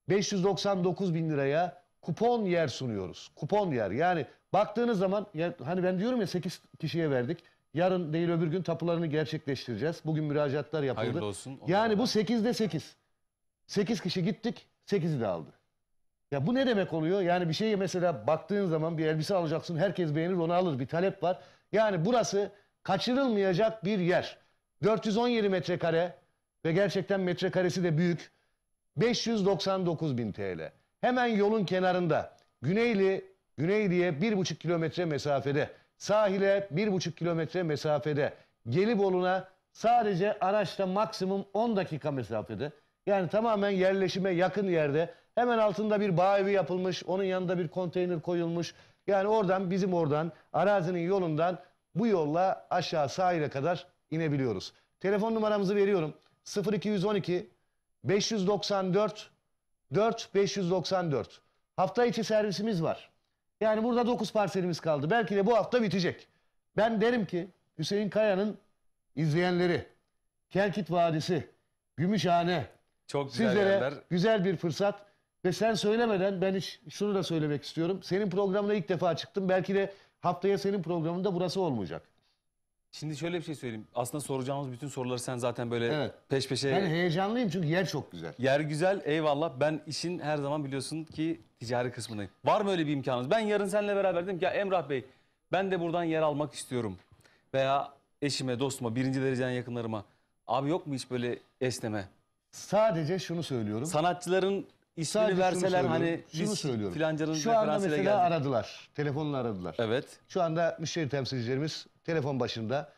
599 bin liraya kupon yer sunuyoruz. Kupon yer. Yani baktığınız zaman hani ben diyorum ya 8 kişiye verdik. Yarın değil öbür gün tapularını gerçekleştireceğiz. Bugün müracaatlar yapıldı. Hayırlı olsun. Yani bu 8'de 8. 8 kişi gittik, 8'i de aldı. Ya bu ne demek oluyor? Yani bir şeye mesela baktığın zaman bir elbise alacaksın, herkes beğenir, onu alır. Bir talep var. Yani burası kaçırılmayacak bir yer. 417 metrekare ve gerçekten metrekaresi de büyük. 599 bin TL. Hemen yolun kenarında. Güneyli'ye 1,5 kilometre mesafede. Sahile 1,5 kilometre mesafede. Gelibolu'na sadece araçla maksimum 10 dakika mesafede. Yani tamamen yerleşime yakın yerde. Hemen altında bir bağ evi yapılmış. Onun yanında bir konteyner koyulmuş. Yani oradan, bizim oradan, arazinin yolundan bu yolla aşağı sahile kadar inebiliyoruz. Telefon numaramızı veriyorum. 0212 594 4594. Hafta içi servisimiz var. Yani burada 9 parselimiz kaldı. Belki de bu hafta bitecek. Ben derim ki Hüseyin Kaya'nın izleyenleri, Kelkit Vadisi, Gümüşhane, Çok güzel sizlere yerler. güzel bir fırsat. Ve sen söylemeden ben şunu da söylemek istiyorum. Senin programına ilk defa çıktım. Belki de haftaya senin programında burası olmayacak. Şimdi şöyle bir şey söyleyeyim. Aslında soracağımız bütün soruları sen zaten böyle Evet. peş peşe... Ben heyecanlıyım çünkü yer çok güzel. Yer güzel, eyvallah. Ben işin her zaman biliyorsun ki ticari kısmındayım. Var mı öyle bir imkanınız? Ben yarın seninle beraber dedim ki ya Emrah Bey, ben de buradan yer almak istiyorum. Veya eşime, dostuma, birinci dereceden yakınlarıma. Abi yok mu hiç böyle esneme? Sadece şunu söylüyorum. Sanatçıların ismini Sadece şunu verseler söylüyorum. hani Şunu biz söylüyorum. filancanın Şu anda referansıyla mesela geldik. aradılar. Telefonla aradılar. Evet. Şu anda müşteri temsilcilerimiz telefon başında.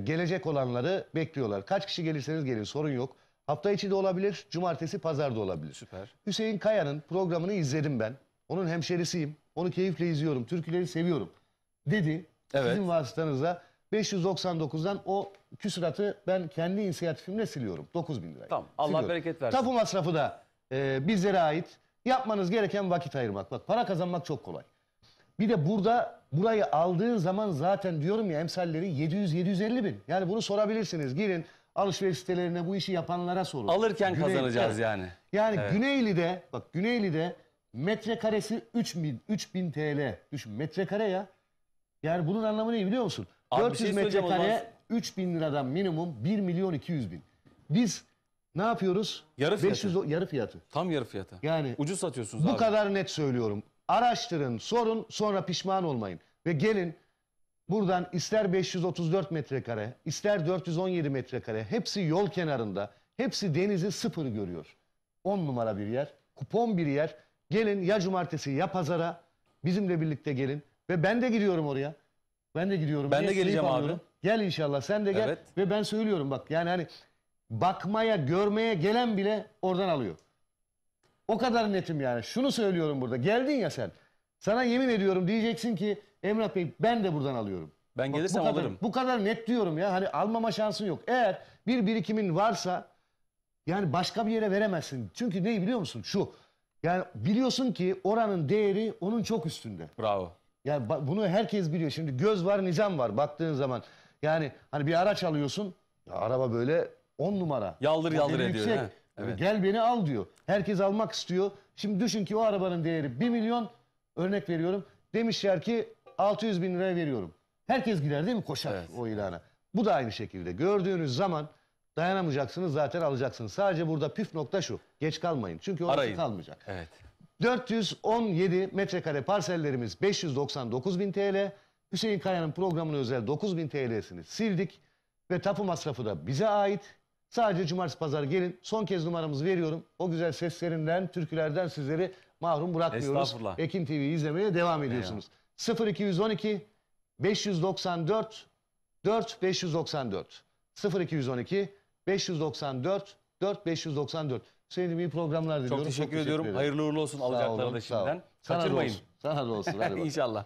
Gelecek olanları bekliyorlar. Kaç kişi gelirseniz gelin, sorun yok. Hafta içi de olabilir, cumartesi, pazar da olabilir. Süper. Hüseyin Kaya'nın programını izledim ben. Onun hemşerisiyim. Onu keyifle izliyorum. Türküleri seviyorum. Dedi. Evet. Sizin vasıtanızla 599'dan o küsuratı ben kendi inisiyatifimle siliyorum. 9.000 lirayı. Tamam. Allah Siliyorum. bereket versin. Tapu masrafı da bizlere ait. Yapmanız gereken vakit ayırmak. Bak, para kazanmak çok kolay. Bir de burayı aldığın zaman zaten diyorum ya emsalleri 700-750 bin. Yani bunu sorabilirsiniz. Girin alışveriş sitelerine, bu işi yapanlara sorun. Alırken kazanacağız Evet. yani. Yani Evet. Güneyli'de metrekaresi 3000 TL. Düşün, metrekare ya. Yani bunun anlamı ne biliyor musun? Abi bir 400 şey söyleyeceğim o metrekare zaman. 3000 liradan minimum 1.200.000. Biz ne yapıyoruz? Yarı fiyatı. Yarı fiyatı. Tam yarı fiyata. Yani Ucuz satıyorsunuz bu abi. kadar net söylüyorum. Araştırın, sorun, sonra pişman olmayın. Ve gelin buradan ister 534 metrekare, ister 417 metrekare, hepsi yol kenarında, hepsi denizi sıfır görüyor. 10 numara bir yer, kupon bir yer. Gelin ya cumartesi ya pazara bizimle birlikte gelin. Ve ben de gidiyorum oraya. Ben de gidiyorum. Ben de Keyif geleceğim abi. alıyorum. Gel inşallah, sen de gel. Evet. Ve ben söylüyorum bak, yani hani bakmaya, görmeye gelen bile oradan alıyor. O kadar netim yani. Şunu söylüyorum burada. Geldin ya sen. Sana yemin ediyorum diyeceksin ki Emrah Bey ben de buradan alıyorum. Ben Bak, gelirsem bu kadar, alırım. Bu kadar net diyorum ya. Hani almama şansın yok. Eğer bir birikimin varsa yani başka bir yere veremezsin. Çünkü neyi biliyor musun? Şu. Yani biliyorsun ki oranın değeri onun çok üstünde. Bravo. Yani bunu herkes biliyor. Şimdi göz var, nizam var baktığın zaman. Yani hani bir araç alıyorsun. Ya araba böyle 10 numara. Yaldır yaldır Modeli ediyor, yüksek. he? Evet. Gel beni al diyor. Herkes almak istiyor. Şimdi düşün ki o arabanın değeri 1 milyon, örnek veriyorum. Demişler ki 600 bin liraya veriyorum. Herkes gider değil mi, koşar Evet. o ilana. Bu da aynı şekilde. Gördüğünüz zaman dayanamayacaksınız, zaten alacaksınız. Sadece burada püf nokta şu. Geç kalmayın. Çünkü orası Arayın. kalmayacak. Evet. 417 metrekare parsellerimiz 599 bin TL. Hüseyin Kaya'nın programına özel 9 bin TL'sini sildik. ve tapu masrafı da bize ait. Sadece cumartesi pazar gelin. Son kez numaramızı veriyorum. O güzel seslerinden, türkülerden sizleri mahrum bırakmıyoruz. Estağfurullah. Ekin TV'yi izlemeye devam ediyorsunuz. 0212 594 4 594 0212 594 4 594. Sevdiğim iyi programlar diliyorum. Çok teşekkür ediyorum. ederim. Hayırlı uğurlu olsun Sağ alacakları olun, da sağ olun. şimdiden. Sana da Kaçırmayın. olsun. Sana da olsun. Hadi bakalım. İnşallah.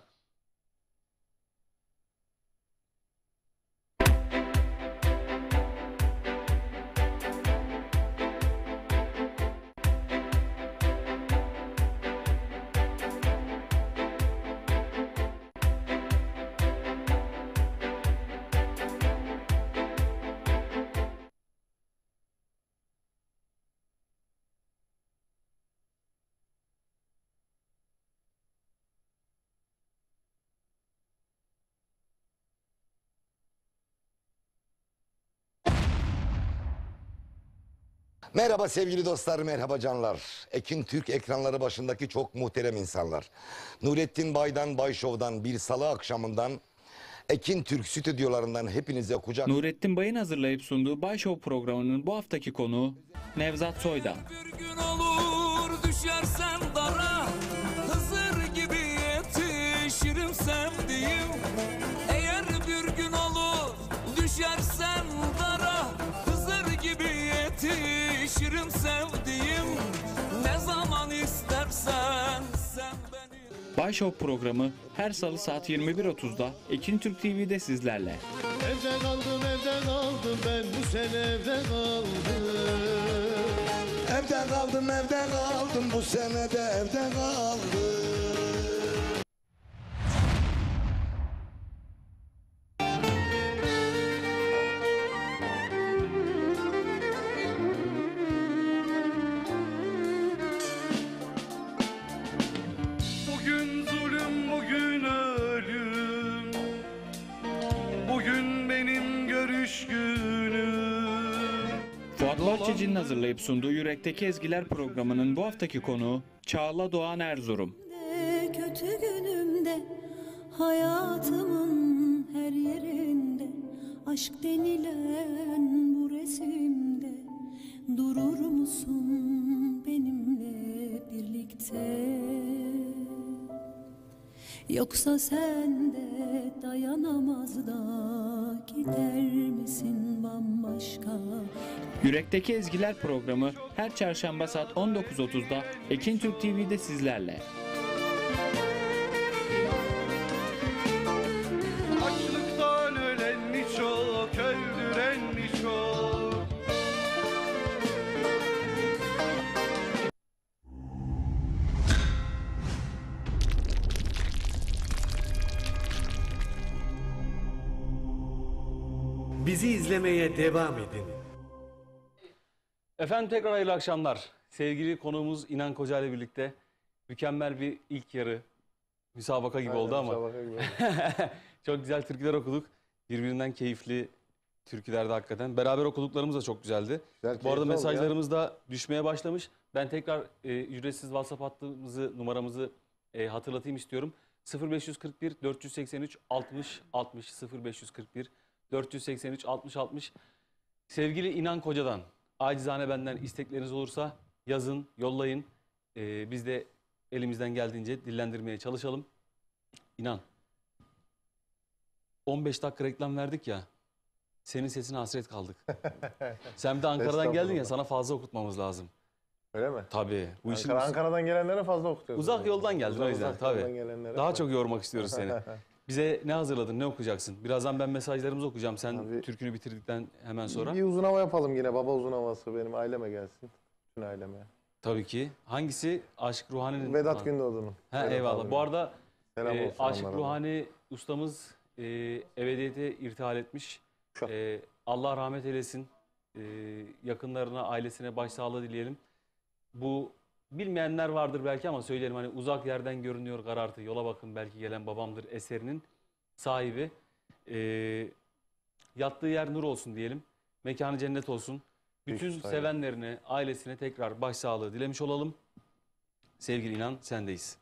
Merhaba sevgili dostlar, merhaba canlar. Ekin Türk ekranları başındaki çok muhterem insanlar. Nurettin Bay'dan, Bay Show'dan bir salı akşamından Ekin Türk stüdyolarından hepinize kucak... Nurettin Bay'ın hazırlayıp sunduğu Bay Show programının bu haftaki konuğu Nevzat Soydan. Bir gün olur düşersen dara, Hızır gibi yetişirim sevdiğim. Eğer bir gün olur düşersen dara, Hızır gibi yetişirim sevdiğim. Ne zaman istersen sen beni... Bay Show programı her salı saat 21.30'da Ekin Türk TV'de sizlerle. Evde kaldım ben bu sene evde kaldım. Evde kaldım bu sene de evde kaldım. Bugün zulüm, bugün ölüm. Bugün benim görüş günüm. Fuat Bahçeci'nin hazırlayıp sunduğu Yürekteki Ezgiler programının bu haftaki konuğu Çağla Doğan Erzurum. Kötü günümde, hayatımın her yerinde, aşk denilen bu resimde durur musun benimle birlikte? Yoksa sen de dayanamaz da gider misin bambaşka? Yürekteki Ezgiler programı her çarşamba saat 19.30'da Ekin Türk TV'de sizlerle. Açlıktan ölen mi çok, öldüren mi çok? Bizi izlemeye devam edin. Efendim tekrar hayırlı akşamlar. Sevgili konuğumuz İnan Koca ile birlikte mükemmel bir ilk yarı müsabaka gibi oldu ama Müsabaka gibi oldu. çok güzel türküler okuduk. Birbirinden keyifli türkülerdi hakikaten. Beraber okuduklarımız da çok güzeldi. Güzel, Bu arada keyifli oldu mesajlarımız da düşmeye başlamış. Ben tekrar ücretsiz WhatsApp hattımızı, numaramızı hatırlatayım istiyorum. 0541 483 60 60 0541 483 60 60. Sevgili İnan Koca'dan acizane benden istekleriniz olursa yazın, yollayın. Biz de elimizden geldiğince dillendirmeye çalışalım. İnan. 15 dakika reklam verdik ya. Senin sesine hasret kaldık. Sen bir de Ankara'dan geldin ya, sana fazla okutmamız lazım. Öyle mi? Tabii. Bu işin Ankara'dan gelenlere fazla okutuyorsun. uzak yoldan geldin o yüzden. Uzak Tabii. yoldan gelenlere Daha fazla. çok yormak istiyoruz seni. Bize ne hazırladın, ne okuyacaksın? Birazdan ben mesajlarımızı okuyacağım. Sen Abi, türkünü bitirdikten hemen sonra. Bir uzun hava yapalım yine. Baba uzun havası benim aileme gelsin. Bütün aileme. Tabii ki. Hangisi? Aşık Ruhani'nin. Vedat Gündoğdu'nun. Ha, Vedat eyvallah. abinin. Bu arada Selam olsun Aşık onlara da. Ruhani ustamız ebediyete irtihal etmiş. Çok. Allah rahmet eylesin. Yakınlarına, ailesine başsağlığı dileyelim. Bu bilmeyenler vardır belki ama söyleyelim, hani uzak yerden görünüyor karartı, yola bakın belki gelen babamdır eserinin sahibi. Yattığı yer nur olsun diyelim. Mekanı cennet olsun. Bütün saygı. sevenlerine, ailesine tekrar başsağlığı dilemiş olalım. Sevgili İnan, sendeyiz.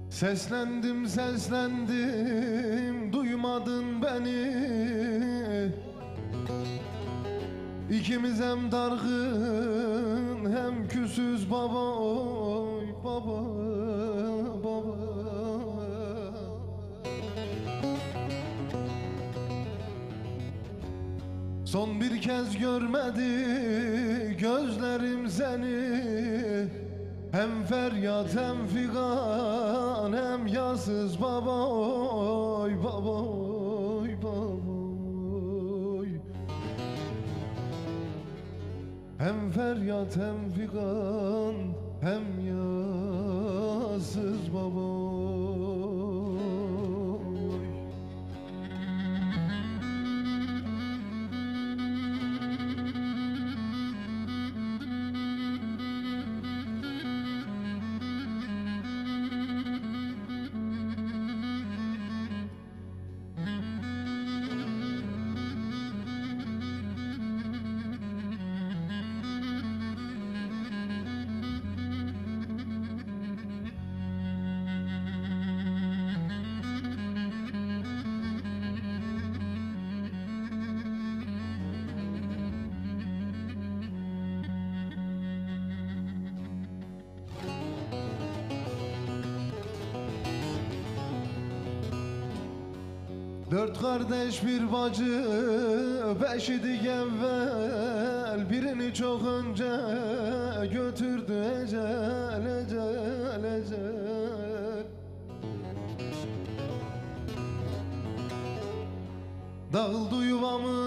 Seslendim seslendim duymadın beni. İkimiz hem dargın hem küsüz baba oy baba baba. Son bir kez görmedi gözlerim seni. Hem feryat hem figan hem yasız baba oy baba oy baba oy. Hem feryat hem figan hem yasız baba oy. Dört kardeş bir bacı, beş idik evvel. Birini çok önce götürdü ecel, ecel, ecel. Dağıldı yuvamız,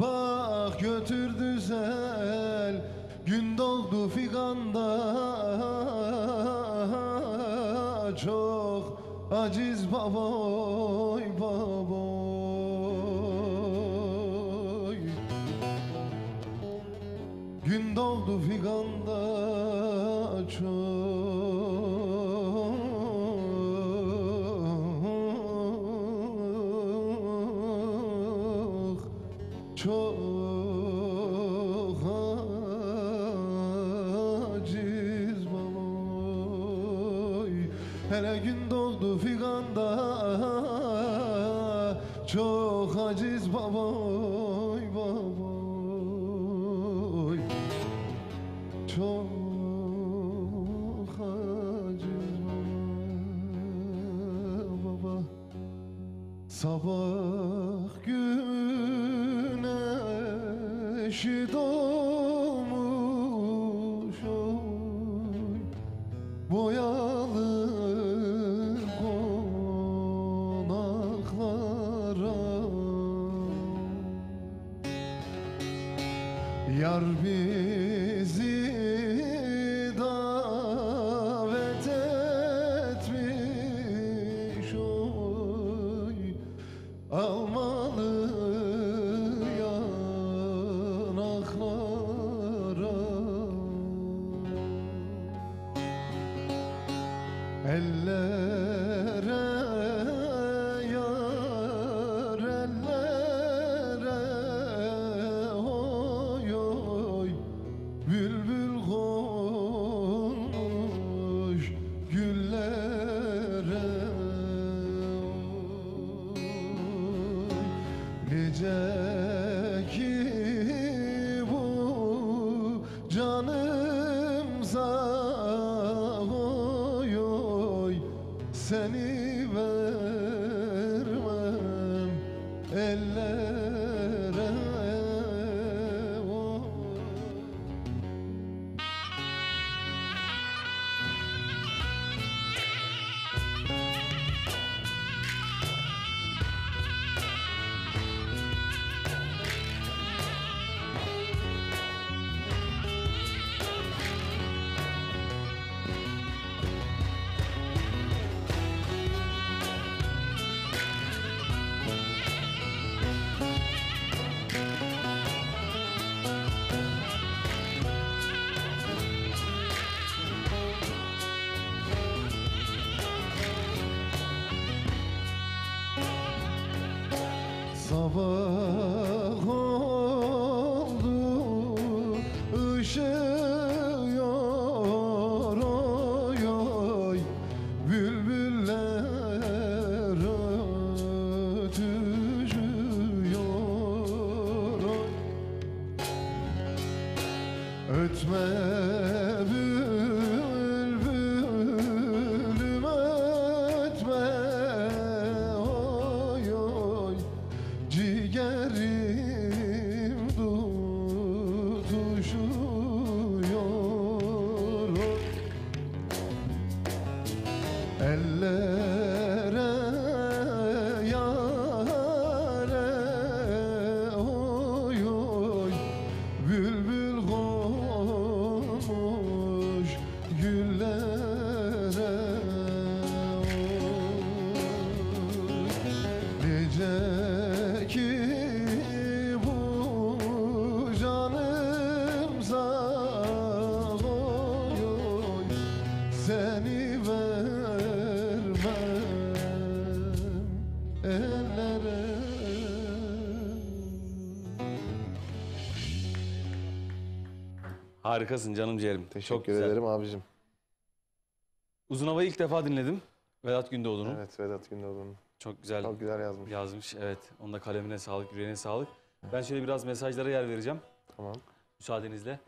bak götürdü sel. Gün doğdu figanda, çok aciz baboy baboy. Gün doğdu figanda, çok aciz baboy. Hele gün doğdu figanda, çok aciz baboy baboy. Çok aciz baba. Sabah güneşi doğmuş oy, boyalı konaklara. Yar bizi davet etmiş oy, almalı yanaklara. Ellere yar ellere oy oy, bülbül konuş güllere oy. Nice ki bu canımsa oy oy, seni vermem ellere oy. sabah oldu ışıyor oy oy bülbüller ötüşüyor oy. Ötme bülbülüm ötme oy oy ciğerim tutuşuyor oy. Ellere yâre oy oy bülbül konmuş güllere oy. Nice ki bu canımsa oy oy seni vermem ellere. Harikasın canım ciğerim. Çok Teşekkür güzel. ederim abicim. Uzun Hava'yı ilk defa dinledim. Vedat Gündoğdu'nun. Evet, Vedat Gündoğdu'nun. Çok güzel Çok güzel yazmış. yazmış. Evet. Onun da kalemine sağlık, yüreğine sağlık. Ben şöyle biraz mesajlara yer vereceğim. Tamam. Müsaadenizle.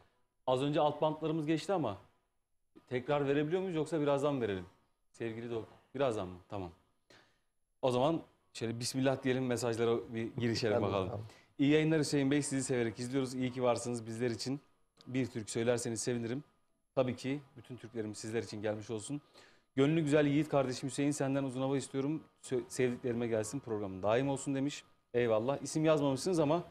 Az önce alt bantlarımız geçti ama tekrar verebiliyor muyuz yoksa birazdan mı verelim? Sevgili Doğu. Birazdan mı? Tamam. O zaman şöyle bismillah diyelim, mesajlara bir girişelim Hadi bakalım. bakalım. İyi yayınlar Hüseyin Bey. Sizi severek izliyoruz. İyi ki varsınız bizler için. Bir türkü söylerseniz sevinirim. Tabii ki bütün Türklerim sizler için gelmiş olsun. Gönlü güzel yiğit kardeşim Hüseyin, senden uzun hava istiyorum. Sevdiklerime gelsin, programın daim olsun demiş. Eyvallah. İsim yazmamışsınız ama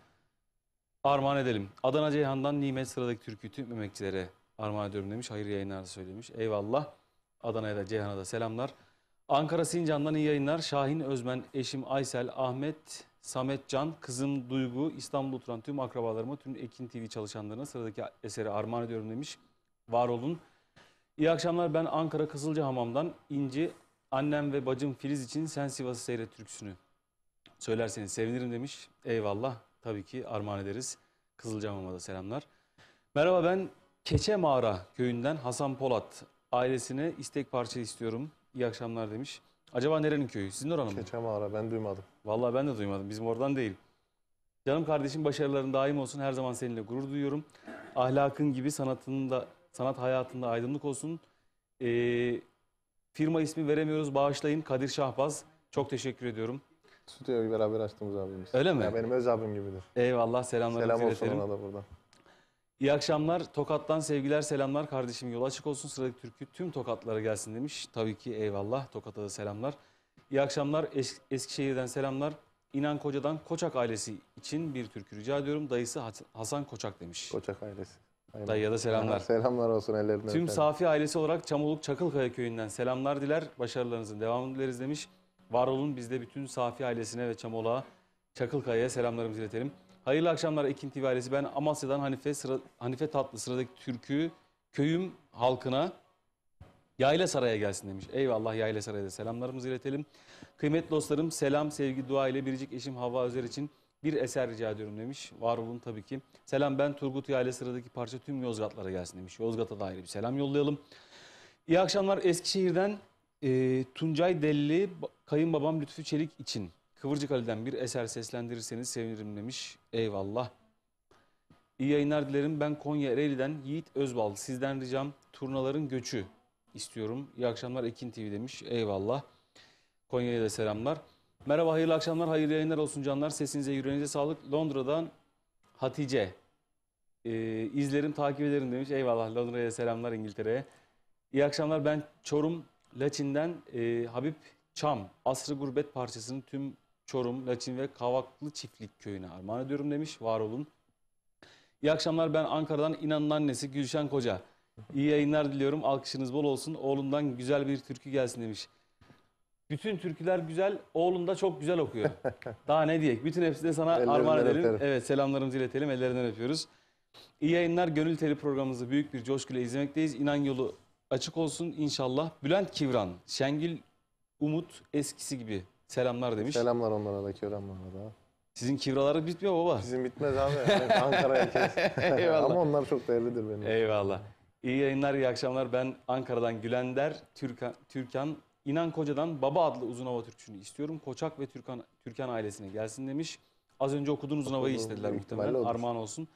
armağan edelim. Adana Ceyhan'dan Nimet, sıradaki türküyü tüm emekçilere armağan ediyorum demiş. Hayır yayınlar söylemiş. Eyvallah. Adana'ya da Ceyhan'a da selamlar. Ankara Sincan'dan iyi yayınlar. Şahin Özmen, eşim Aysel, Ahmet, Samet Can, kızım Duygu, İstanbul'da oturan tüm akrabalarıma, tüm Ekin TV çalışanlarına sıradaki eseri armağan ediyorum demiş. Var olun. İyi akşamlar, ben Ankara Kızılcahamam'dan İnci, annem ve bacım Filiz için Sen Sivas'ı Seyret türküsünü söylerseniz sevinirim demiş. Eyvallah, tabii ki armağan ederiz. Kızılcahamam'a da selamlar. Merhaba, ben Keçe Mağara köyünden Hasan Polat, ailesine istek parça istiyorum. İyi akşamlar demiş. Acaba nerenin köyü? Sizin oranın mı? Keçe Mağara, ben duymadım. Vallahi ben de duymadım. Bizim oradan değil. Canım kardeşim, başarıların daim olsun. Her zaman seninle gurur duyuyorum. Ahlakın gibi sanat hayatında aydınlık olsun. Firma ismi veremiyoruz. Bağışlayın. Kadir Şahbaz. Çok teşekkür ediyorum. Stüdyoyu beraber açtığımız abimiz. Öyle mi? Ya benim öz abim gibidir. Eyvallah. Selamlarımızı Selam olsun iletelim. ona da buradan. İyi akşamlar. Tokat'tan sevgiler, selamlar. Kardeşim yol açık olsun. Sıradaki türkü tüm Tokatlara gelsin demiş. Tabii ki eyvallah. Tokat'a da selamlar. İyi akşamlar. Eskişehir'den selamlar. İnan Koca'dan Koçak ailesi için bir türkü rica ediyorum. Dayısı Hasan Koçak demiş. Koçak ailesi. Aynen. Dayıya da selamlar. Selamlar olsun, ellerinden Tüm öperim. Safi ailesi olarak Çamoluk Çakılkaya köyünden selamlar diler. Başarılarınızın devamını dileriz demiş. Var olun, biz de bütün Safi ailesine ve Çamoluk'a, Çakılkaya'ya selamlarımızı iletelim. Hayırlı akşamlar Ekin TV ailesi. Ben Amasya'dan Hanife Tatlı, sıradaki türkü köyüm halkına Yayla Saray'a gelsin demiş. Eyvallah, Yayla Saray'a da selamlarımızı iletelim. Kıymetli dostlarım, selam, sevgi, dua ile biricik eşim Havva Özer için bir eser rica ediyorum demiş. Var olun tabii ki. Selam, ben Turgut Yayla, sıradaki parça tüm Yozgatlara gelsin demiş. Yozgat'a da ayrı bir selam yollayalım. İyi akşamlar Eskişehir'den Tuncay Delli, kayınbabam Lütfü Çelik için Kıvırcık Ali'den bir eser seslendirirseniz sevinirim demiş. Eyvallah. İyi yayınlar dilerim. Ben Konya Ereğli'den Yiğit Özbal. Sizden ricam Turnaların Göçü istiyorum. İyi akşamlar Ekin TV demiş. Eyvallah. Konya'ya da selamlar. Merhaba, hayırlı akşamlar, hayırlı yayınlar olsun canlar. Sesinize, yüreğinize sağlık. Londra'dan Hatice. İzlerim, takip ederim demiş. Eyvallah, Londra'ya selamlar, İngiltere'ye. İyi akşamlar, ben Çorum Laçin'den Habib Çam. Asrı Gurbet parçasını tüm Çorum, Laçin ve Kavaklı Çiftlik köyüne armağan ediyorum demiş. Var olun. İyi akşamlar, ben Ankara'dan İnan'ın annesi Gülşen Koca. İyi yayınlar diliyorum. Alkışınız bol olsun. Oğlundan güzel bir türkü gelsin demiş. Bütün türküler güzel. Oğlun da çok güzel okuyor. Daha ne diyek? Bütün hepsini de sana armağan edelim. Öperim. Evet, selamlarımızı iletelim. Ellerinden öpüyoruz. İyi yayınlar. Gönül Teli programımızı büyük bir coşkuyla izlemekteyiz. İnan yolu açık olsun inşallah. Bülent Kivran, Şengül Umut eskisi gibi selamlar demiş. Selamlar onlara da, Kerem'lara da. Sizin kivraları bitmiyor baba. Bizim bitmez abi. Ankara herkes. Eyvallah. Ama onlar çok değerlidir benim. Eyvallah. İyi yayınlar, iyi akşamlar. Ben Ankara'dan Gülender, Türkan İnan Koca'dan Baba adlı uzun hava türküsünü istiyorum. Koçak ve Türkan ailesine gelsin demiş. Az önce okuduğun uzun havayı istediler muhtemelen. Armağan olsun.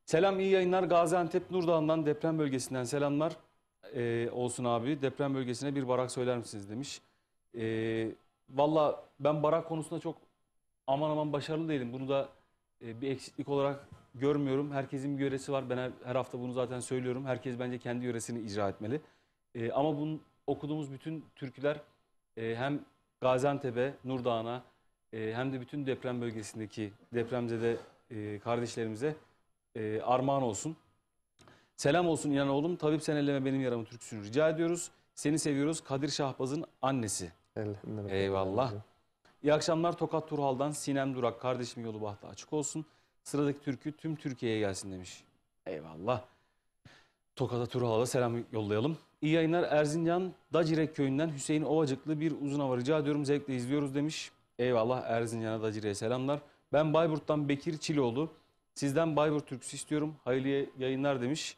Selam, iyi yayınlar. Gaziantep Nurdağ'ından deprem bölgesinden selamlar olsun abi. Deprem bölgesine bir barak söyler misiniz demiş. Valla ben barak konusunda çok aman başarılı değilim. Bunu da bir eksiklik olarak görmüyorum. Herkesin bir yöresi var. Ben her hafta bunu zaten söylüyorum. Herkes bence kendi yöresini icra etmeli. Ama bunun okuduğumuz bütün türküler hem Gaziantep'e, Nurdağ'a hem de bütün deprem bölgesindeki depremzede kardeşlerimize armağan olsun. Selam olsun İnan oğlum. Tabip sen elleme benim yaramı türküsünü rica ediyoruz. Seni seviyoruz. Kadir Şahbaz'ın annesi. Eyvallah. İyi akşamlar. Tokat Turhal'dan Sinem Durak. Kardeşim yolu bahtı açık olsun. Sıradaki türkü tüm Türkiye'ye gelsin demiş. Eyvallah. Tokat'a Turhal'a selam yollayalım. İyi yayınlar. Erzincan Dacirek köyünden Hüseyin Ovacıklı bir uzun hava rica ediyorum. Zevkle izliyoruz demiş. Eyvallah. Erzincan'a Dacirek'e selamlar. Ben Bayburt'tan Bekir Çiloğlu. Sizden Bayburt türküsü istiyorum. Hayırlı yayınlar demiş.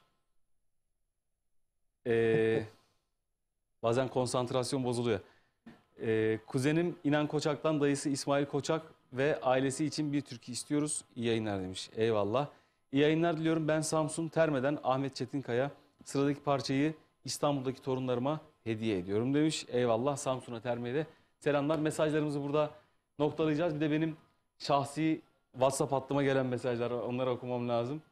Bazen konsantrasyon bozuluyor. Kuzenim İnan Koçak'tan dayısı İsmail Koçak ve ailesi için bir türkü istiyoruz. İyi yayınlar demiş. Eyvallah. İyi yayınlar diliyorum. Ben Samsun Terme'den Ahmet Çetinkaya. Sıradaki parçayı İstanbul'daki torunlarıma hediye ediyorum demiş. Eyvallah. Samsun'a Terme'ye de selamlar. Mesajlarımızı burada noktalayacağız. Bir de benim şahsi WhatsApp hattıma gelen mesajlar var. Onları okumam lazım.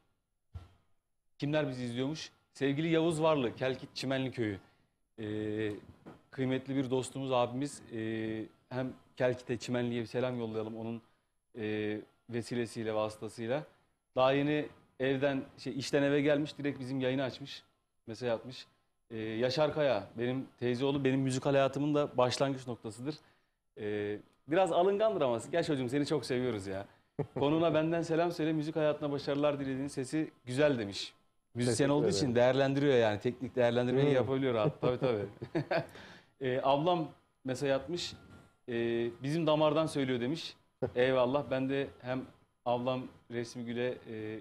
Kimler bizi izliyormuş? Sevgili Yavuz Varlı, Kelkit Çimenli Köyü. Kıymetli bir dostumuz, abimiz. Hem Kelkit'e, Çimenli'ye bir selam yollayalım onun vesilesiyle, vasıtasıyla. Daha yeni işten eve gelmiş, direkt bizim yayını açmış. Mesaj atmış. Yaşar Kaya, benim teyzeoğlu, benim müzikal hayatımın da başlangıç noktasıdır. Biraz alıngandır ama gel çocuğum seni çok seviyoruz ya. Konuğuna benden selam söyle, müzik hayatına başarılar dilediğin sesi güzel demiş. Müzisyen olduğu için değerlendiriyor yani, teknik değerlendirmeyi yapabiliyor rahat. Tabii. Ablam mesaj atmış, bizim damardan söylüyor demiş. Eyvallah, ben de hem ablam Resmi Gül'e,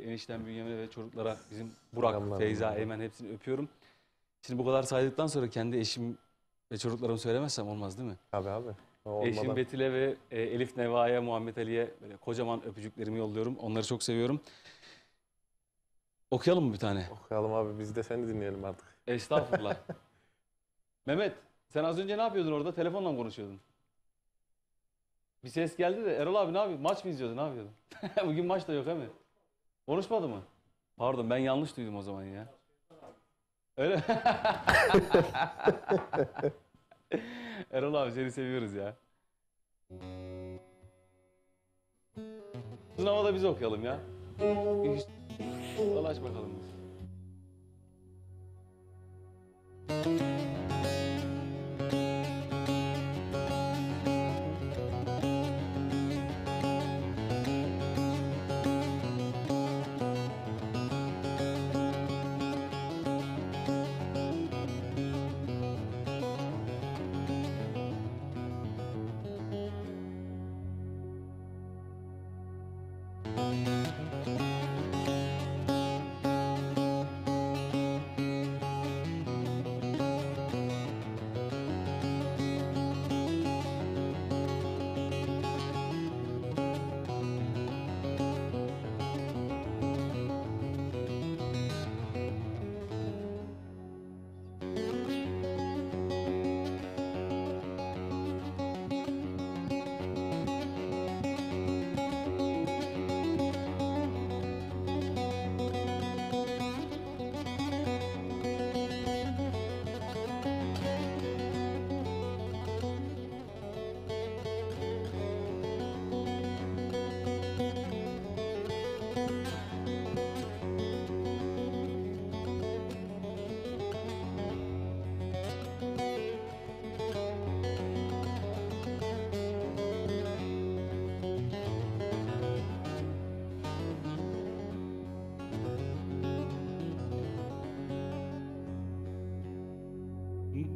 eniştem Bünyamin'e ve çocuklara, bizim Burak, Feyza, Eymen hepsini öpüyorum. Şimdi bu kadar saydıktan sonra kendi eşim ve çocuklarımı söylemezsem olmaz değil mi? Abi. Eşim Betül'e ve Elif Neva'ya, Muhammed Ali'ye böyle kocaman öpücüklerimi yolluyorum. Onları çok seviyorum. Okuyalım mı bir tane? Okuyalım abi, biz de seni dinleyelim artık. Estağfurullah. Mehmet, sen az önce ne yapıyordun orada? Telefonla mı konuşuyordun? Bir ses geldi de Erol abi ne yapıyordun? Maç mı izliyordun? Ne yapıyordun? Bugün maç da yok değil mi? Konuşmadı mı? Pardon, ben yanlış duydum o zaman ya. Öyle Erol abi seni seviyoruz ya. Sınava da biz okuyalım ya. Dolaş bakalım biz.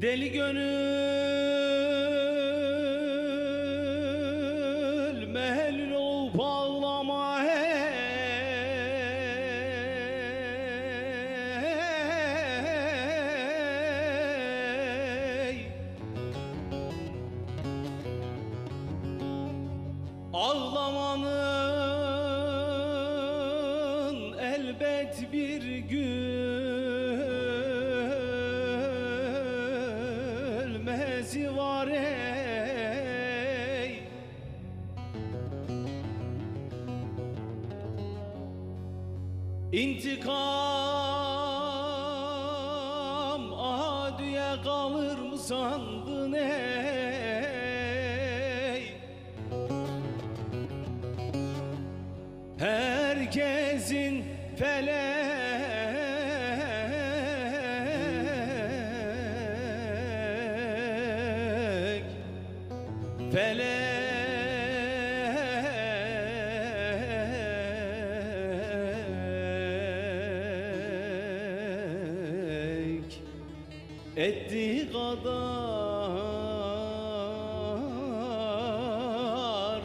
Deli gönül mehel ol elbet bir gülmesi var ey. İntikam adüye kalır mı sandın ey? Herkesin felek ettiği kadar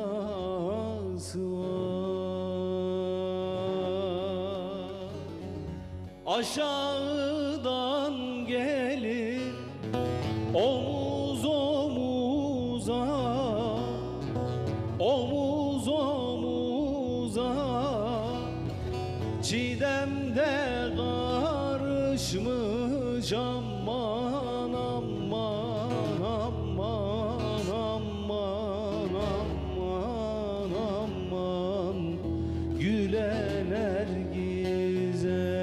bulması var. Aşağıdan gelir omuz omuza, omuz omuza, çiğdemde karışmış aman aman aman aman aman aman gülener gize.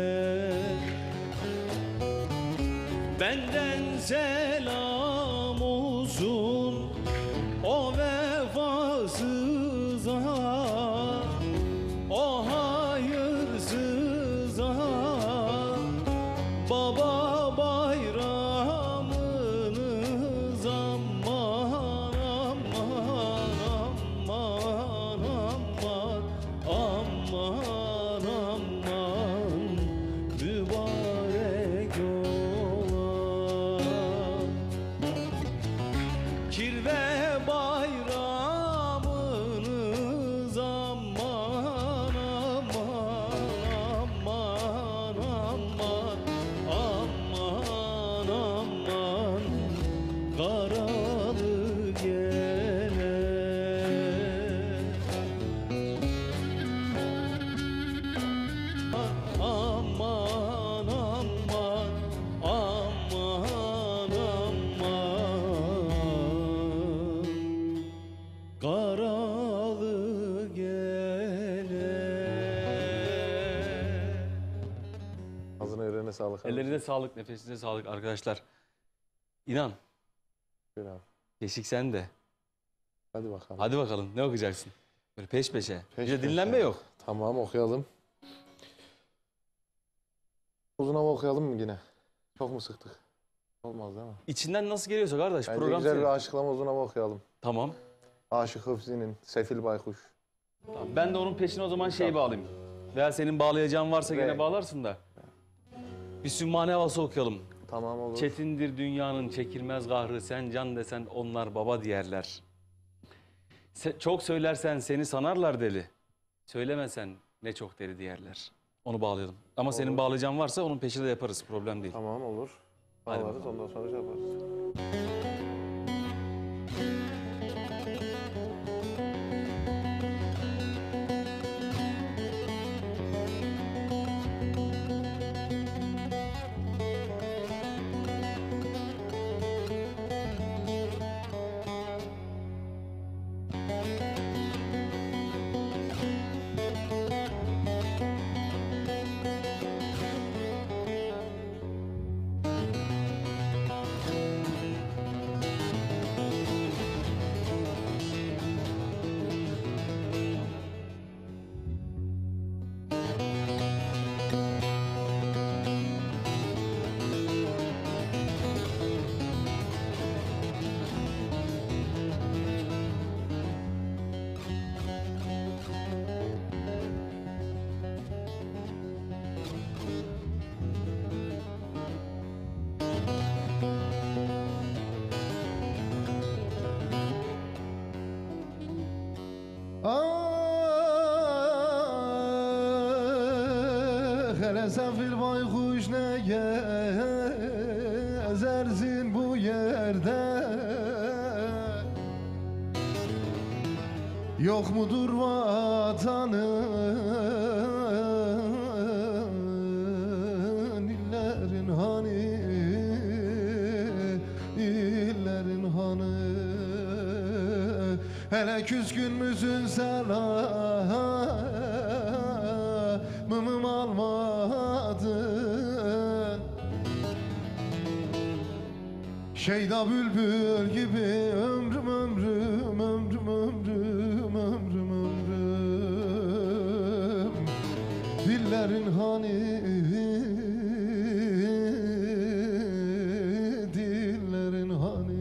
Benden selam olsun o vefasıza, o hayırsıza. Baba bayramınız aman aman aman aman aman aman mübarek ola. Kirve bayramınız aman aman aman aman aman aman karalı gene. Aman aman aman aman karalı gene. Ağzına yüreğine sağlık. Ellerine sağlık, nefesine sağlık arkadaşlar. İnan, Buyur abi. Keşik sen de. Hadi bakalım. Hadi bakalım, ne okuyacaksın? Böyle peş peşe. Peş Bir de peşe. dinlenme yok. Tamam, okuyalım. Uzun hava okuyalım mı yine? Çok mu sıktık? Olmaz değil mi? İçinden nasıl geliyorsa kardeş, Bence program güzel senin. bir açıklama uzun hava okuyalım. Tamam. Aşık Hıfzi'nin Sefil Baykuş. Tamam. Ben de onun peşine o zaman şey bağlayayım. Veya senin bağlayacağın varsa gene Ve- bağlarsın da. Bir Sümmane havası okuyalım. Tamam, olur. Çetindir dünyanın çekilmez kahrı, sen can desen onlar baba diyerler. Çok söylersen seni sanarlar deli. Söylemesen ne çok deli diyerler. Onu bağlayalım. Ama senin Olur. bağlayacağın varsa onun peşinde de yaparız, problem değil. Tamam, olur. Hadi Bağlarız, bakalım. ondan sonra şey yaparız. Hele sefil baykuş ne gezersin bu yerde? Yok mudur vatanın illerin hani, illerin hanı. Hele küskün müsün selamımı almadın? Şeyda bülbül gibi ömrüm ömrüm ömrüm ömrüm ömrüm ömrüm. Dillerin hani, dillerin hani.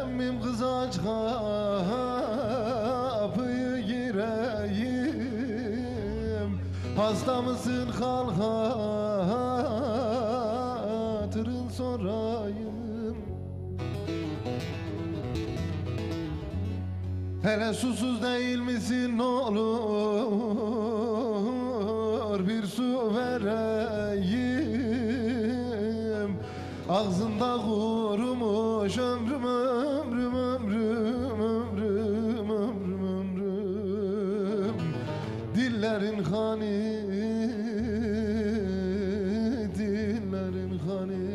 Emmim kız aç kapıyı gireyim. Hasta mısın kalk hatırın sorayım. Hele susuz değil misin ne olur bir su vereyim. Ağzında kurumuş ömrüm ömrüm ömrüm ömrüm ömrüm ömrüm. Dillerin hani, dillerin hani.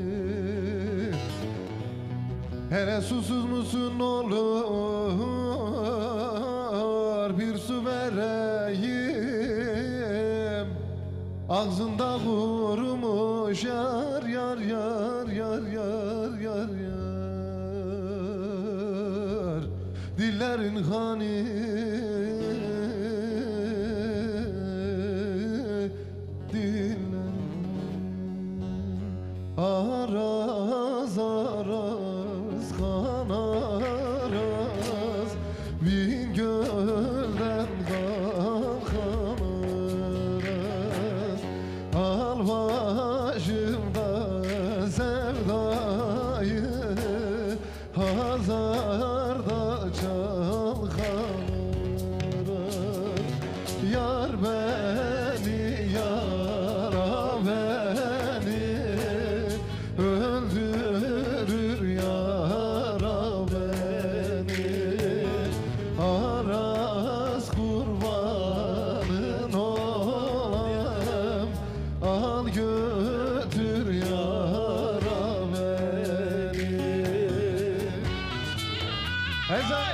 Hele susuz musun ne olur bir su vereyim. Ağzında kurumuş yar yar yar yar yar yar yar. Dillerin hani, dillerin. Araz araz kan araz, bin gölden kalkan araz. Al başımda sevdayı, hazarda çalkan araz. Yar beni, yara beni, öldürür yara beni. Araz kurbanın olam, al götür yara beni. Ezan,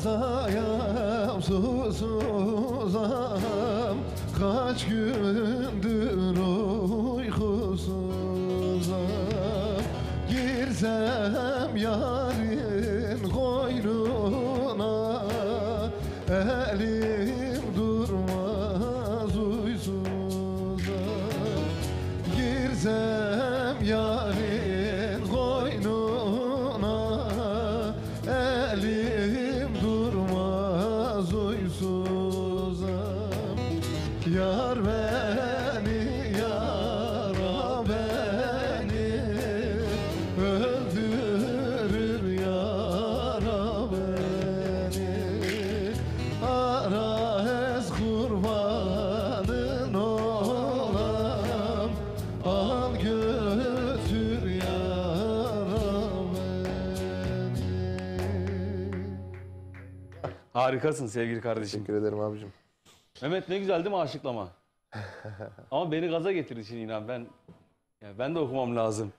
Arazdayım susuzam, kaç gündür uykusuzam. Girsem yarın koynuna, elim durmaz uysuzam. Girsem yarın koynuna, elim durmaz uysuzam. Yar beni, yara beni, öldürür yara beni. Harikasın sevgili kardeşim. Teşekkür ederim abicim. Mehmet ne güzel değil mi aşıklama? Ama beni gaza getirdi şimdi inan ben de okumam lazım.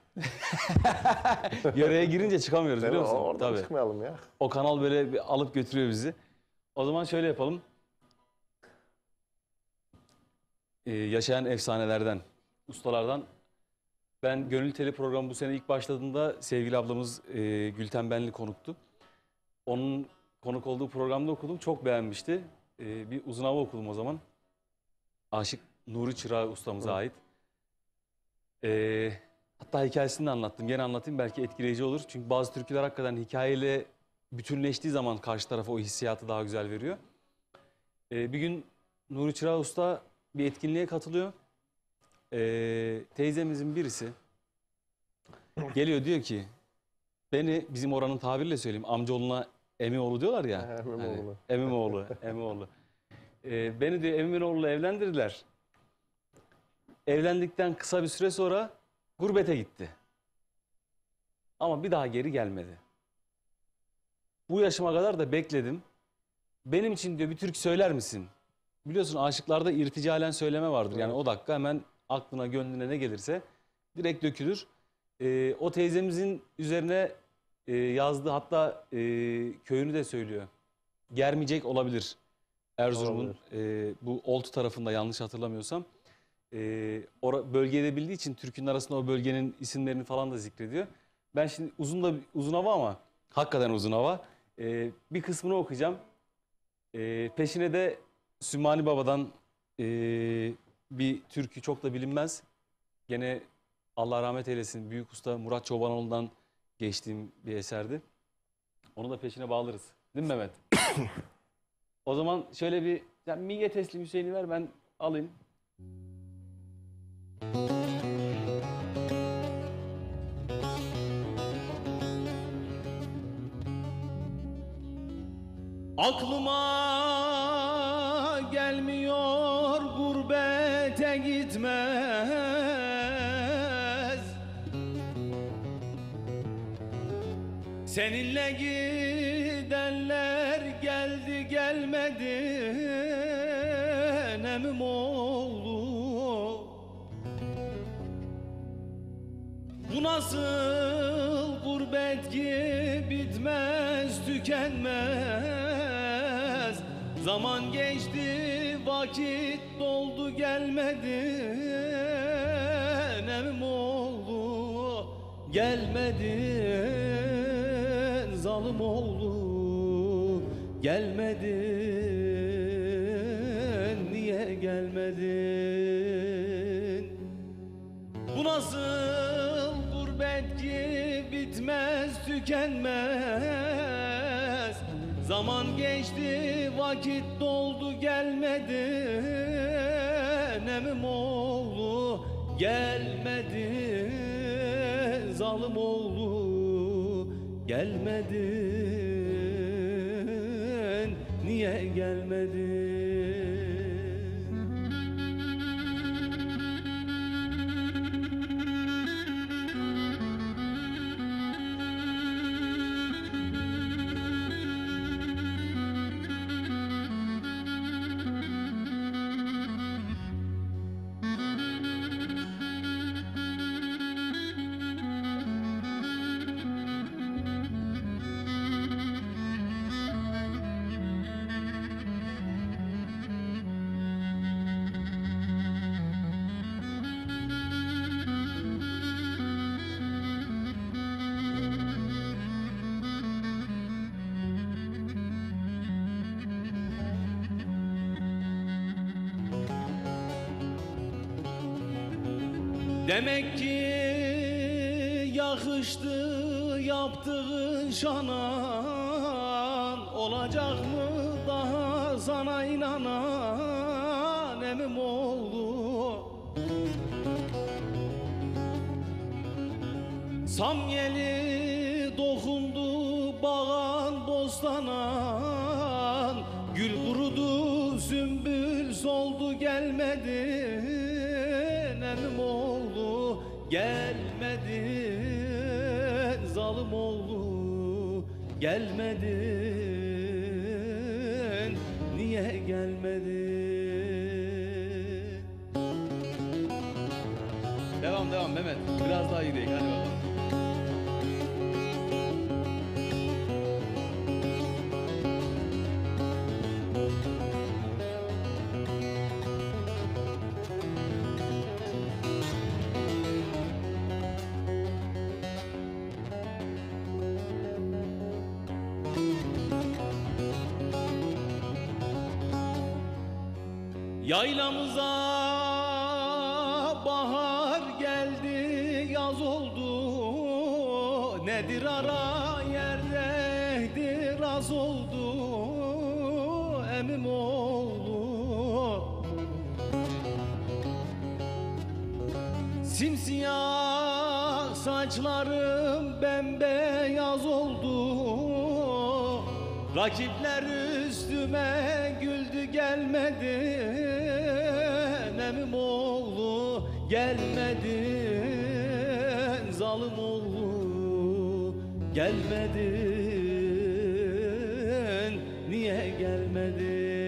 Yaraya girince çıkamıyoruz biliyor musun? Oradan çıkmayalım ya. O kanal böyle bir alıp götürüyor bizi. O zaman şöyle yapalım. Yaşayan efsanelerden, ustalardan. Ben Gönül Teli programı bu sene ilk başladığında sevgili ablamız Gülten Benli konuktu. Onun konuk olduğu programda okudum. Çok beğenmişti. Bir uzun hava okudum o zaman. Aşık Nuri Çırağı ustamıza ait. Hatta hikayesini de anlattım. Gene anlatayım belki etkileyici olur. Çünkü bazı türküler hakikaten hikayeyle bütünleştiği zaman karşı tarafa o hissiyatı daha güzel veriyor. Bir gün Nuri Çırağı Usta bir etkinliğe katılıyor. Teyzemizin birisi geliyor diyor ki beni bizim oranın tabirle söyleyeyim amcaoğluna Emioğlu diyorlar ya. Emimoğlu. Emimoğlu. Beni diyor Emimoğlu'yla evlendirdiler. Evlendikten kısa bir süre sonra gurbete gitti. Ama bir daha geri gelmedi. Bu yaşıma kadar da bekledim. Benim için diyor bir türkü söyler misin? Biliyorsun aşıklarda irticalen söyleme vardır. Yani o dakika hemen aklına gönlüne ne gelirse direkt dökülür. O teyzemizin üzerine yazdığı hatta köyünü de söylüyor. Germicek olabilir. Erzurum'un bu Oltu tarafında yanlış hatırlamıyorsam. Bölgeyi de bildiği için türkünün arasında o bölgenin isimlerini falan da zikrediyor. Ben şimdi uzun hava ama hakikaten uzun hava. Bir kısmını okuyacağım. Peşine de Sümmani Baba'dan bir türkü çok da bilinmez. Gene Allah rahmet eylesin büyük usta Murat Çobanoğlu'ndan geçtiğim bir eserdi. Onu da peşine bağlarız. Değil mi Mehmet? O zaman şöyle bir Mige Teslim Hüseyin'i ver ben alayım. Aklıma gelmiyor gurbete gitmez. Seninle gidenler geldi gelmedi Emimoğlu. Bu nasıl gurbet ki bitmez tükenmez. Zaman geçti vakit doldu gelmedi Emimoğlu. Gelmedin zalim oğlu, gelmedin, niye gelmedin? Bu nasıl gurbet ki bitmez tükenmez. Zaman geçti vakit doldu gelmedin Emimoğlu. Gelmedin zalim oğlu, gelmedin, niye gelmedin? Demek ki yakıştı yaptığın şanan. Olacak mı daha sana inanan Emimoğlu? Samyeli dokundu bağan bostanan. Gül kurudu sümbül soldu gelmedin Emimoğlu. Gelmedin zalim oğlu, gelmedin, niye gelmedin? Devam Mehmet, biraz daha yürüyelim hadi bakalım. Yaylamıza bahar geldi, yaz oldu. Nedir ara yerdeydi, raz oldu. Emim oğlu simsiyah saçlarım bembeyaz oldu. Rakipler üstüme güldü gelmedin Emim oğlu gelmedin zalim oğlu gelmedin niye gelmedin?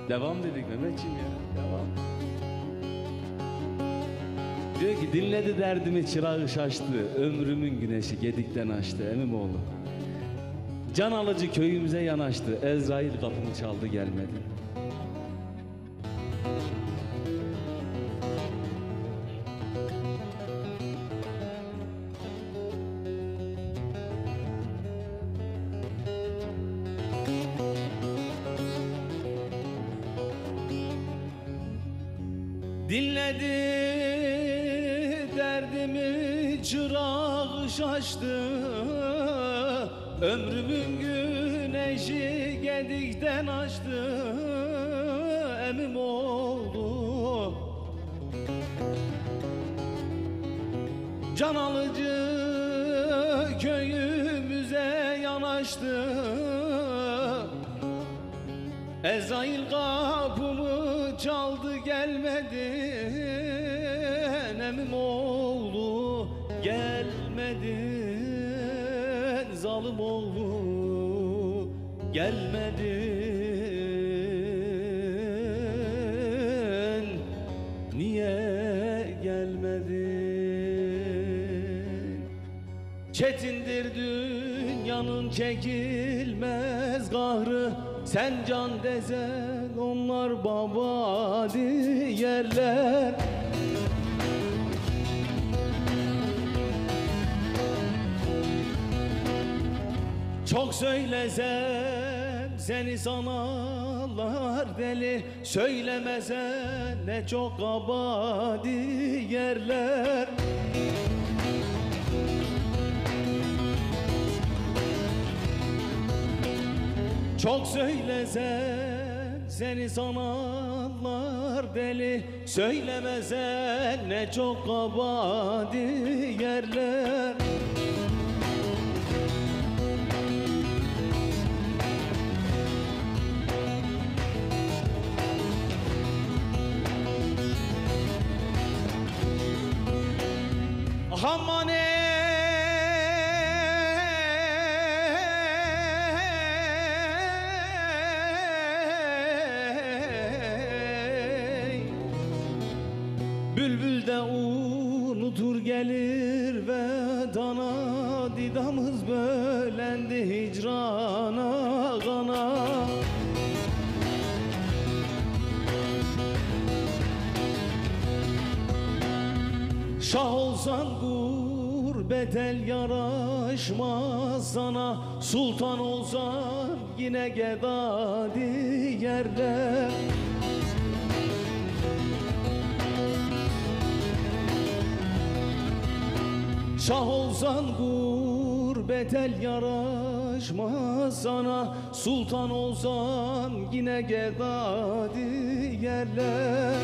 Devam dedik Mehmetciğim ya devam. Diyor ki dinledi derdimi çırağı şaştı, ömrümün güneşi gedikten açtı Emimoğlu. Can alıcı köyümüze yanaştı, Ezrail kapımı çaldı gelmedi. Dinledi derdimi çırağı şaştı, ömrümün güneşi gedikten açtı Emim oğlu. Can alıcı köyümüze yanaştı, Ezrail kapımı çaldı gelmedi Emim oğlu gelmedin zalim oğlu gelmedin niye gelmedin? Çetindir dünyanın çekilmez kahrı, sen can dezen onlar baba diyerler. Çok söylesem seni sanarlar deli, söylemesen ne çok kaba diyerler. Çok söylesen seni sanarlar deli, söylemesen ne çok kaba diyerler. Aman bülbül de unutur gelir ve dana, didamız bölendi hicrana gana. Şah olsan gurbet el yaraşmaz sana, sultan olsan yine geda diyerler. Şah olsan gurbet el yaraşmaz sana, sultan olsan yine geda diyerler.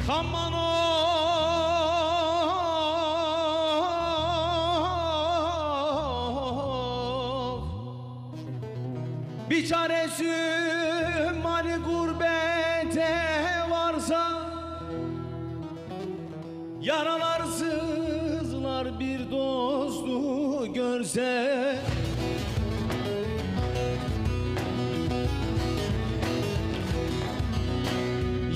Aman of Bir çaresi mali gurbete varsa, yaralarsızlar bir dostu görse,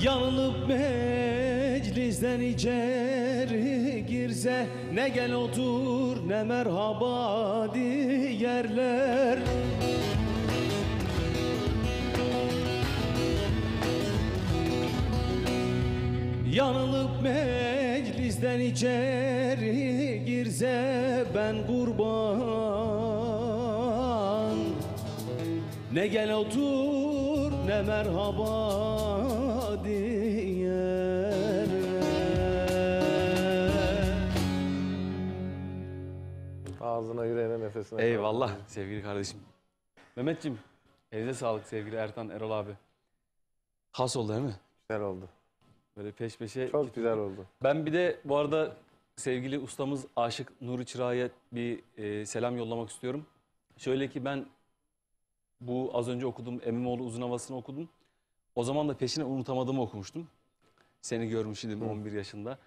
yanılıp meclisten içeri girse, ne gel otur ne merhaba diyerler. Yanılıp meclisten içeri girse, ben kurban. Ne gel otur ne merhaba diyerler. Ağzına, yüreğine, nefesine. Eyvallah sevgili kardeşim. Mehmetciğim, elinize sağlık sevgili Ertan Erol abi. Has oldu değil mi? Güzel oldu. Böyle peş peşe. Çok güzel oldu. Ben bir de bu arada sevgili ustamız Aşık Nuri Çırak'a bir selam yollamak istiyorum. Şöyle ki ben bu az önce okudum, Emimoğlu Uzun Havası'nı okudum. O zaman da peşine unutamadığımı okumuştum. Seni görmüş idim 11 yaşında.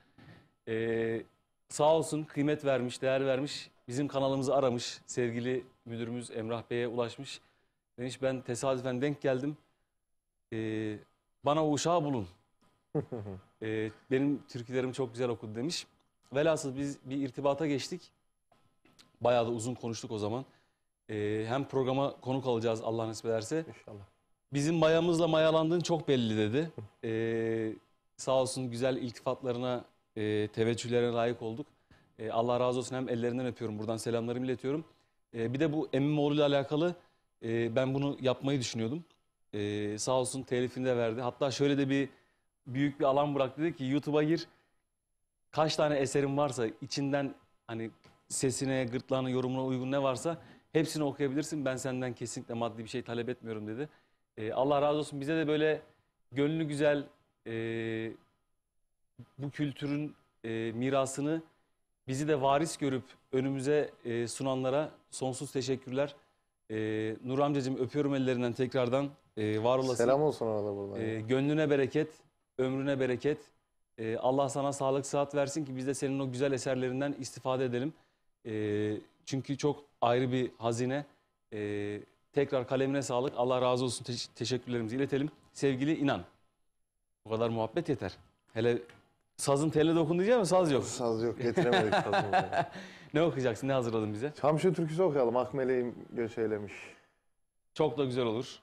Sağ olsun kıymet vermiş, değer vermiş. Bizim kanalımızı aramış. Sevgili müdürümüz Emrah Bey'e ulaşmış. Demiş ben tesadüfen denk geldim. Bana o uşağı bulun. Benim türkülerimi çok güzel okudu demiş. Velhasıl biz bir irtibata geçtik. Bayağı da uzun konuştuk o zaman. Hem programa konuk alacağız Allah nasip ederse. İnşallah. Bizim mayamızla mayalandığın çok belli dedi. Sağ olsun güzel iltifatlarına, teveccühlerine layık olduk. Allah razı olsun, hem ellerinden öpüyorum, buradan selamlarımı iletiyorum. Bir de bu Emimoğlu ile alakalı ben bunu yapmayı düşünüyordum. Sağ olsun telifini de verdi. Hatta şöyle de büyük bir alan bıraktı, dedi ki YouTube'a gir. Kaç tane eserim varsa içinden hani sesine, gırtlağına, yorumuna uygun ne varsa hepsini okuyabilirsin. Ben senden kesinlikle maddi bir şey talep etmiyorum dedi. Allah razı olsun, bize de böyle gönlü güzel bu kültürün mirasını bizi de varis görüp önümüze sunanlara sonsuz teşekkürler. Nur amcacığım öpüyorum ellerinden tekrardan. Var olasın. Selam olsun orada buradan. Gönlüne bereket, ömrüne bereket. Allah sana sağlık, sıhhat versin ki biz de senin o güzel eserlerinden istifade edelim. Çünkü çok ayrı bir hazine. Tekrar kalemine sağlık. Allah razı olsun. Teşekkürlerimizi iletelim. Sevgili İnan. Bu kadar muhabbet yeter. Hele sazın teline dokun diyeceğim mi? Saz yok. Saz yok. Getiremedik sazımızı. Ne okuyacaksın? Ne hazırladın bize? Çamşı türküsü okuyalım. Akmeleğim göç eylemiş. Çok da güzel olur.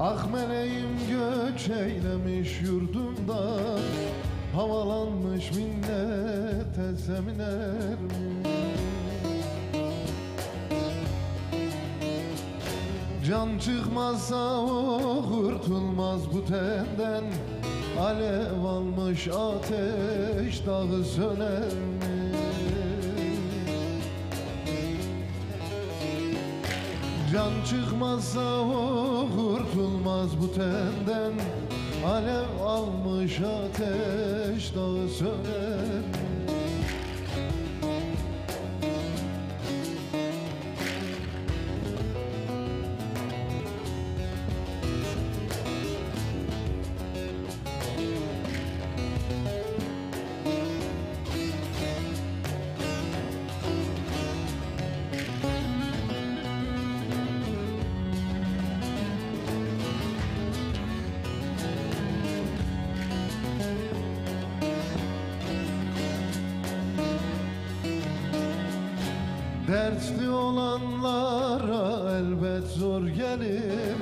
Akmeleğim göç eylemiş yurdumdan, havalanmış millete seminer mi? Can çıkmazsa o kurtulmaz bu tenden, alev almış ateş dağı söner mi? Can çıkmazsa o kurtulmaz bu tenden, alev almış ateş dağı söner. Dertli olanlara elbet zor gelir,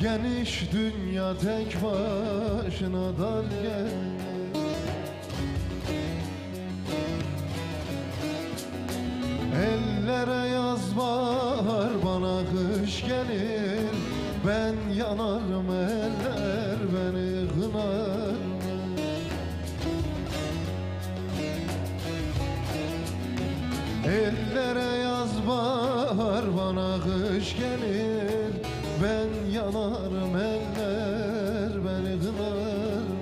geniş dünya tek başına dar gelir. Ellere yaz bahar, bana kış gelir, ben yanarım, eller beni kınar mı? Ellere yaz bahar, bana kış gelir, ben yanarım, eller beni kınar mı?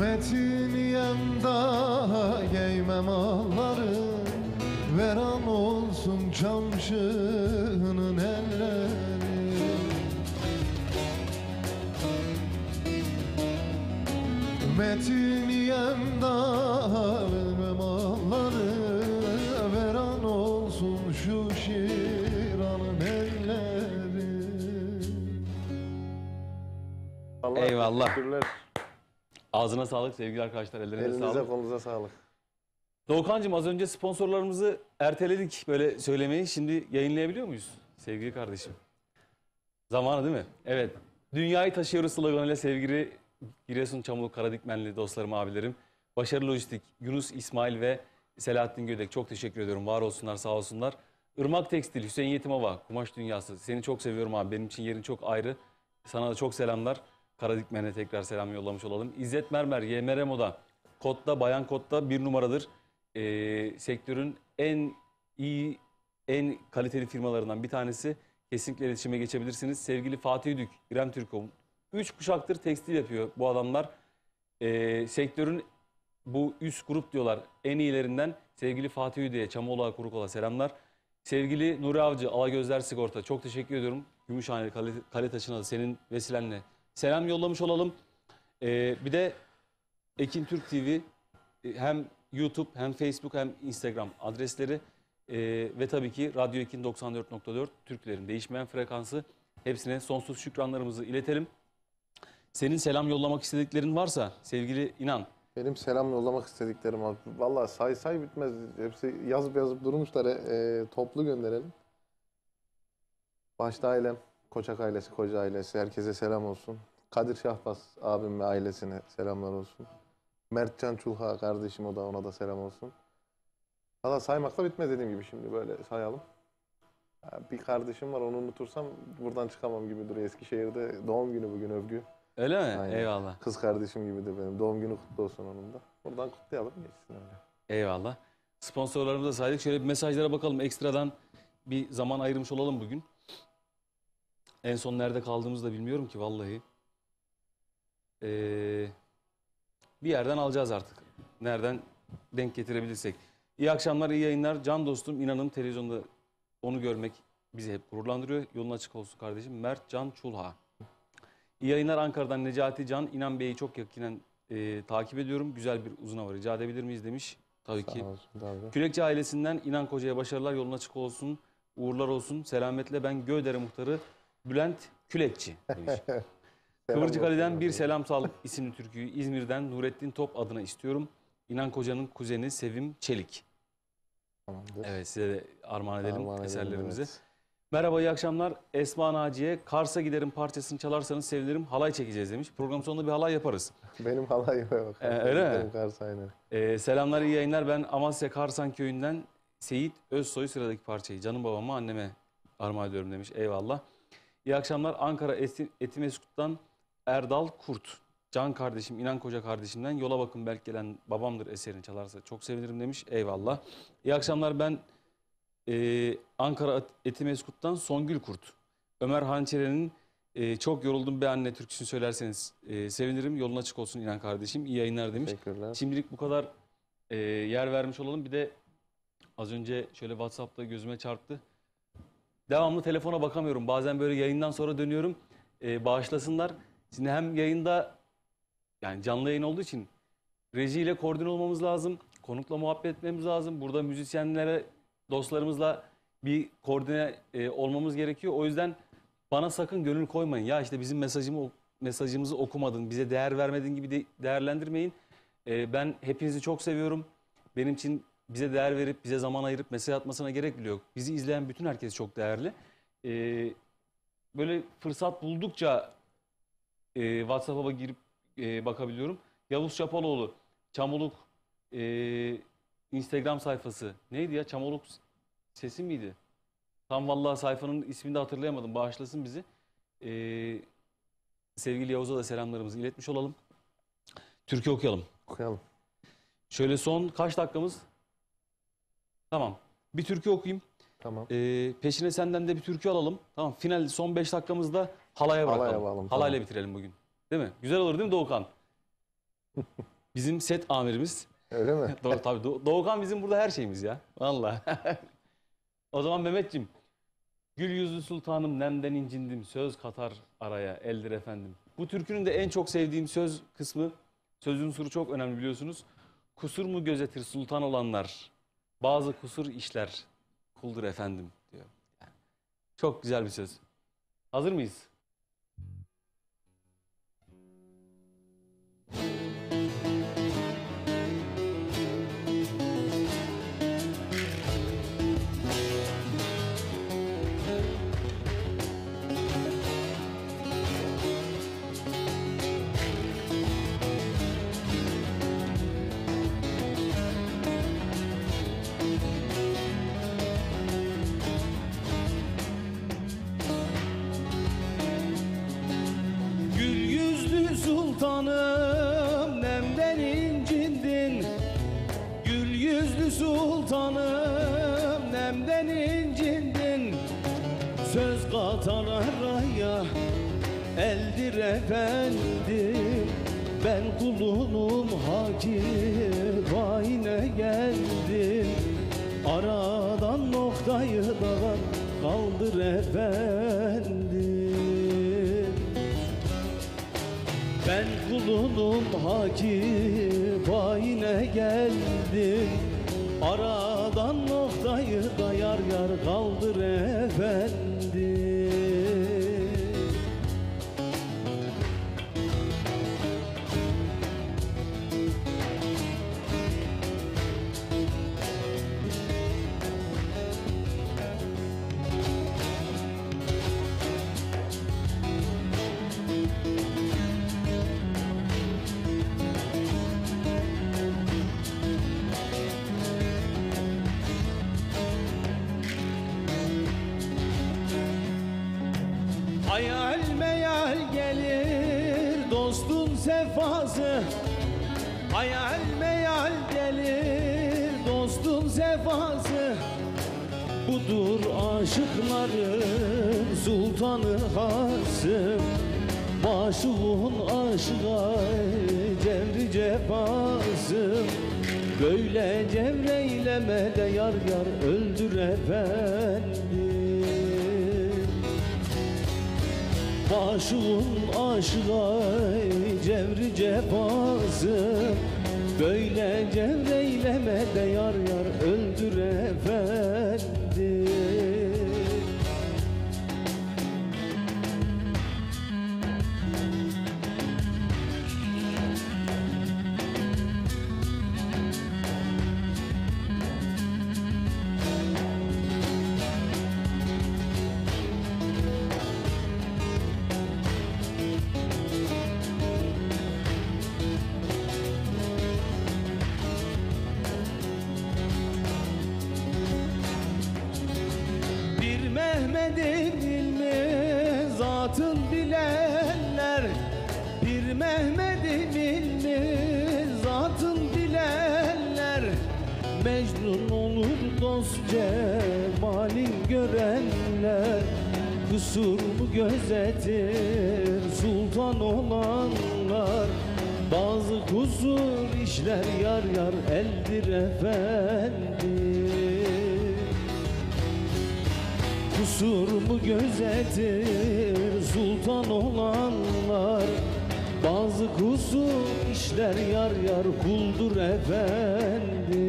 Metiniyem daha giymem ağları, veran olsun çamşının elleri. Metiniyem daha giymem ağları, veran olsun şu şiranın elleri. Allah Eyvallah. teşekkürler. Ağzına sağlık sevgili arkadaşlar, ellerine Elinize sağlık. kolunuza sağlık. Doğukancığım, az önce sponsorlarımızı erteledik böyle söylemeyi. Şimdi yayınlayabiliyor muyuz sevgili kardeşim? Zamanı değil mi? Evet. Dünyayı taşıyoruz sloganıyla sevgili Giresun Çamlık Karadikmenli dostlarım, abilerim. Başarı Lojistik, Yunus İsmail ve Selahattin Gödek, çok teşekkür ediyorum. Var olsunlar, sağ olsunlar. Irmak Tekstil, Hüseyin Yetimova, Kumaş Dünyası. Seni çok seviyorum abi. Benim için yerin çok ayrı. Sana da çok selamlar. Karadikmen'e tekrar selam yollamış olalım. İzzet Mermer, YMR Moda. Kodda, bayan kodda 1 numaradır. Sektörün en iyi, en kaliteli firmalarından bir tanesi. Kesinlikle iletişime geçebilirsiniz. Sevgili Fatih Üdük, İrem Türkom. 3 kuşaktır tekstil yapıyor bu adamlar. Sektörün bu üst grup diyorlar en iyilerinden. Sevgili Fatih Üdük'e, Çamoğlu Kurukola selamlar. Sevgili Nuri Avcı, Alagözler Sigorta, çok teşekkür ediyorum. Gümüşhaneli Kale Taşı'na da senin vesilenle selam yollamış olalım. Bir de Ekin Türk TV hem YouTube hem Facebook hem Instagram adresleri ve tabii ki Radyo Ekin 94.4 Türklerin değişmeyen frekansı, hepsine sonsuz şükranlarımızı iletelim. Senin selam yollamak istediklerin varsa sevgili İnan. Benim selam yollamak istediklerim abi. Vallahi say bitmez. Hepsi yazıp durmuşlar. Toplu gönderelim. Başta ailem, Koçak ailesi, Koca ailesi. Herkese selam olsun. Kadir Şahbaz abim ve ailesine selamlar olsun. Mertcan Çulha kardeşim, ona da selam olsun. Valla saymakla bitmez dediğim gibi, şimdi böyle sayalım. Bir kardeşim var, onu unutursam buradan çıkamam gibi duruyor. Eskişehir'de doğum günü bugün, Övgü. Öyle mi? Aynen. Eyvallah. Kız kardeşim gibidir benim. Doğum günü kutlu olsun onun da. Buradan kutlayalım, geçsin öyle. Eyvallah. Sponsorlarımıza saydık. Şöyle bir mesajlara bakalım. Ekstradan bir zaman ayırmış olalım bugün. En son nerede kaldığımızı da bilmiyorum ki vallahi. Bir yerden alacağız artık. Nereden denk getirebilirsek. İyi akşamlar, iyi yayınlar. Can dostum, inanın televizyonda onu görmek bizi hep gururlandırıyor. Yolun açık olsun kardeşim. Mert Can Çulha. İyi yayınlar Ankara'dan Necati Can. İnan Bey'i çok yakinen takip ediyorum. Güzel bir uzun hava rica edebilir miyiz demiş. Tabii ki. Külekçi ailesinden İnan Koca'ya başarılar, yolun açık olsun. Uğurlar olsun. Selametle, ben Gödere muhtarı Bülent Külekçi demiş. Kıvırcık Ali'den bir selam sağlık isimli türküyü İzmir'den Nurettin Top adına istiyorum. İnan Koca'nın kuzeni Sevim Çelik. Tamamdır. Evet, size de armağan edelim eserlerimizi. Evet. Merhaba, iyi akşamlar. Esma Naciye, Kars'a giderim parçasını çalarsanız sevinirim. Halay çekeceğiz demiş. Program sonunda bir halay yaparız. Benim halayıma bak. Öyle mi? Benim Kars, aynen. Selamlar, iyi yayınlar. Ben Amasya Karsan Köyü'nden Seyit Özsoy, sıradaki parçayı canım babama, anneme armağan ediyorum demiş. Eyvallah. İyi akşamlar. Ankara Etimeskut'tan Erdal Kurt. Can kardeşim, İnan Koca kardeşimden yola bakın belki gelen babamdır eserini çalarsa çok sevinirim demiş. Eyvallah. İyi akşamlar, ben Ankara Etimeskut'tan Songül Kurt. Ömer Hançeren'in çok yoruldum be anne türküsünü söylerseniz sevinirim. Yolun açık olsun İnan kardeşim. İyi yayınlar demiş. Teşekkürler. Şimdilik bu kadar yer vermiş olalım. Bir de az önce şöyle WhatsApp'ta gözüme çarptı. devamlı telefona bakamıyorum. Bazen böyle yayından sonra dönüyorum. Bağışlasınlar. Şimdi hem yayında yani canlı yayın olduğu için rejiyle koordine olmamız lazım. Konukla muhabbet etmemiz lazım. Burada müzisyenlere, dostlarımızla bir koordine olmamız gerekiyor. O yüzden bana sakın gönül koymayın. Ya işte bizim mesajımızı okumadın, bize değer vermedin gibi de değerlendirmeyin. Ben hepinizi çok seviyorum. Benim için bize değer verip, bize zaman ayırıp mesaj atmasına gerek bile yok. Bizi izleyen bütün herkes çok değerli. Böyle fırsat buldukça WhatsApp'a girip bakabiliyorum. Yavuz Çapaloğlu, Çamoluk Instagram sayfası. Neydi ya? Çamoluk sesi miydi? Tam vallahi sayfanın ismini de hatırlayamadım. Bağışlasın bizi. Sevgili Yavuz'a da selamlarımızı iletmiş olalım. Türkü okuyalım. Okuyalım. Şöyle son kaç dakikamız? Tamam. Bir türkü okuyayım. Tamam. Peşine senden de bir türkü alalım. Tamam. Final son 5 dakikamızda halaya bırakalım. Halaya bağlayalım, Halayla tamam. bitirelim bugün. Değil mi? Güzel olur değil mi Doğukan? Bizim set amirimiz. Öyle mi? Doğru, tabii. Doğukan bizim burada her şeyimiz ya. Vallahi. O zaman Mehmetciğim. Gül yüzlü sultanım nemden incindim. Söz katar araya eldir efendim. Bu türkünün de en çok sevdiğim söz kısmı. Söz unsuru çok önemli biliyorsunuz. Kusur mu gözetir sultan olanlar? Bazı kusur işler kuldur efendim diyor. Yani çok güzel bir söz. Hazır mıyız? Sultanım nemden incindin. Gül yüzlü sultanım nemden incindin. Söz katar araya eldir efendim. Ben kulunum hakimine geldim. Aradan noktayı da kaldır efendim. Ben kulunum hakimine geldim. Aradan noktayı da yar yar kaldır efendim. Hayal meyal gelir dostun sefası. Hayal meyal gelir dostun sefası. Budur aşıkların sultanı Hasım. Maşuğun aşığa cevri cefası. Böyle cevreyleme de yar yar öldür efendim. Maşuğun aşığa cevri cefası. Böyle cevreyleme de yar yar öldür efendim. Mehmet'in ilmi zatın bilenler. Bir Mehmet'in ilmi zatın bilenler. Mecnun olur dost cemalin görenler. Kusur mu gözetir sultan olanlar? Bazı kusur işler yar yar eldir efendim. kusur mu gözetir sultan olanlar? Bazı kusur işler yar yar kuldur efendim.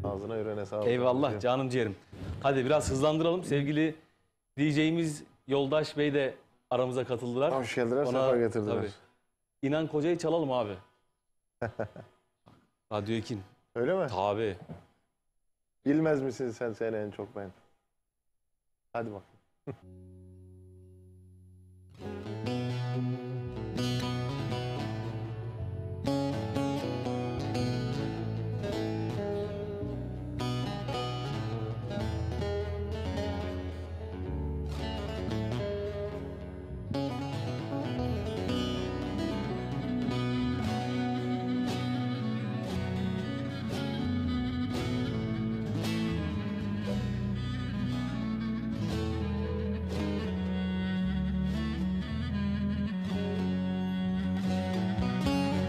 Ağzına yüreğine sağlık. Eyvallah canım ciğerim. Hadi biraz hızlandıralım. Sevgili DJ'imiz Yoldaş Bey de aramıza katıldılar. Hoş geldiler, sefa getirdiler. Tabii. İnan Koca'yı çalalım abi. Radyo Ekin. Öyle mi? Tabii. Bilmez misin sen seni en çok ben? Hadi bak.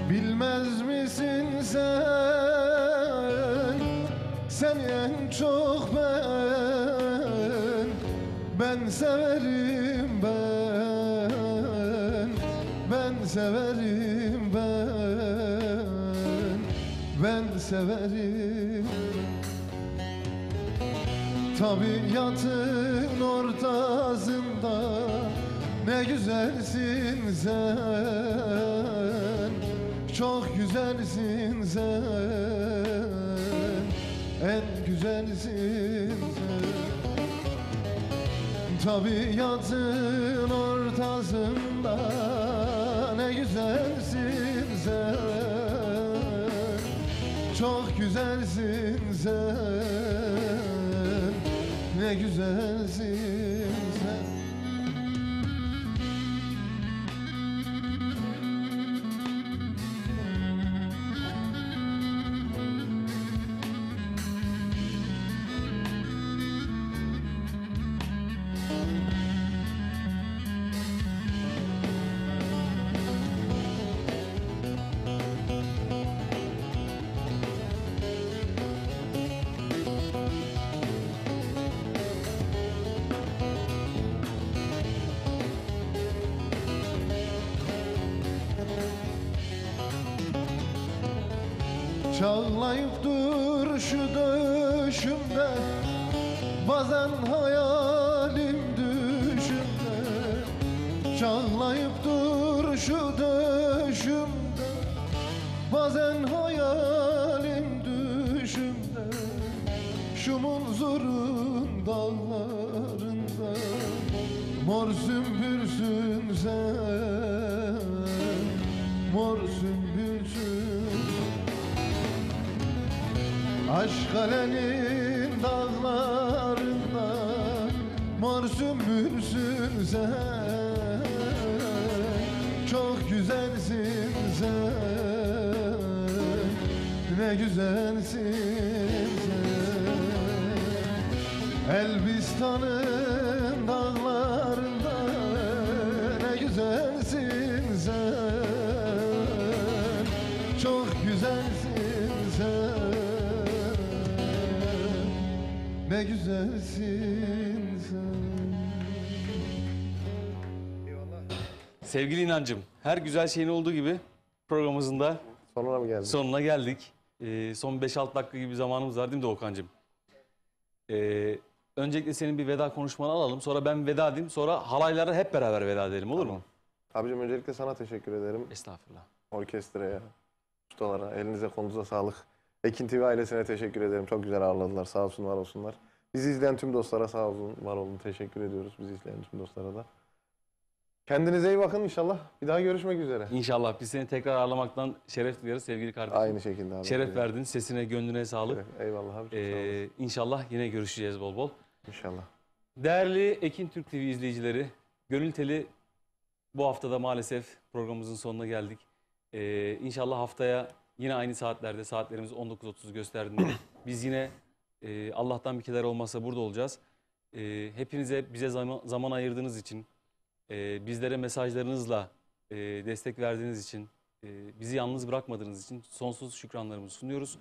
Bilmez misin sen seni en çok ben severim ben severim ben severim. Tabiatın ortasında ne güzelsin sen, çok güzelsin sen, en güzelsin sen. Tabiatın ortasında ne güzelsin sen, çok güzelsin sen, ne güzelsin sen. Çağlayıp dur şu döşümde, bazen hayalim düşümde. Çağlayıp dur şu döşümde, bazen hayalim düşümde. Şu munzurun dağlarında mor sümbülsün sen, mor sümbülsün. Aşk alenin dağlarında mor sümbülsün sen, çok güzelsin sen, ne güzelsin sen. Elbistan'ın dağlarında ne güzelsin sen, çok güzelsin sen, ne güzelsin sen. Sevgili İnancım, her güzel şeyin olduğu gibi programımızın da Sonuna mı geldik? sonuna geldik. Son 5-6 dakika gibi zamanımız var değil mi Doğukan'cığım? Öncelikle senin bir veda konuşmanı alalım. Sonra ben veda edeyim. Sonra halaylara hep beraber veda edelim, olur mu? Abicim öncelikle sana teşekkür ederim. Estağfurullah. Orkestraya, ustalara, elinize kolunuza sağlık. Ekin TV ailesine teşekkür ederim. Çok güzel ağırladılar. Sağ olsun, var olsunlar. Bizi izleyen tüm dostlara sağ olsun, var olun. Teşekkür ediyoruz bizi izleyen tüm dostlara da. Kendinize iyi bakın inşallah. Bir daha görüşmek üzere. İnşallah biz seni tekrar ağırlamaktan şeref duyarız sevgili kardeşim. Aynı şekilde abi. Şeref verdin. Sesine, gönlüne sağlık. Eyvallah abi. Çok sağ olasın. İnşallah yine görüşeceğiz bol bol. İnşallah. Değerli Ekin Türk TV izleyicileri, Gönül Teli bu haftada maalesef programımızın sonuna geldik. İnşallah haftaya yine aynı saatlerde, saatlerimiz 19.30 gösterdiğinde biz yine Allah'tan bir keder olmazsa burada olacağız. Hepinize bize zaman ayırdığınız için, bizlere mesajlarınızla destek verdiğiniz için, bizi yalnız bırakmadığınız için sonsuz şükranlarımızı sunuyoruz.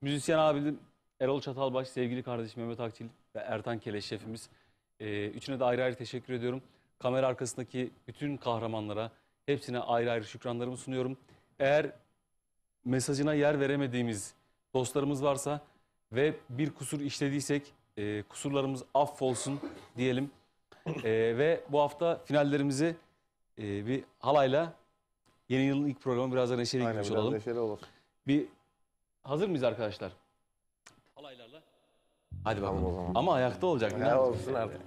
Müzisyen abim Erol Çatalbaş, sevgili kardeşim Mehmet Akçil ve Ertan Keleş şefimiz. Üçüne de ayrı ayrı teşekkür ediyorum. Kamera arkasındaki bütün kahramanlara, hepsine ayrı ayrı şükranlarımı sunuyorum. Eğer mesajına yer veremediğimiz dostlarımız varsa ve bir kusur işlediysek kusurlarımız affolsun diyelim. Ve bu hafta finallerimizi bir halayla yeni yılın ilk programı biraz da neşeli gitmiş biraz olalım. neşeli olur. Bir hazır mıyız arkadaşlar? Halaylarla. Hadi bakalım. Tamam o zaman. Ama ayakta olacak. Ne olsun artık.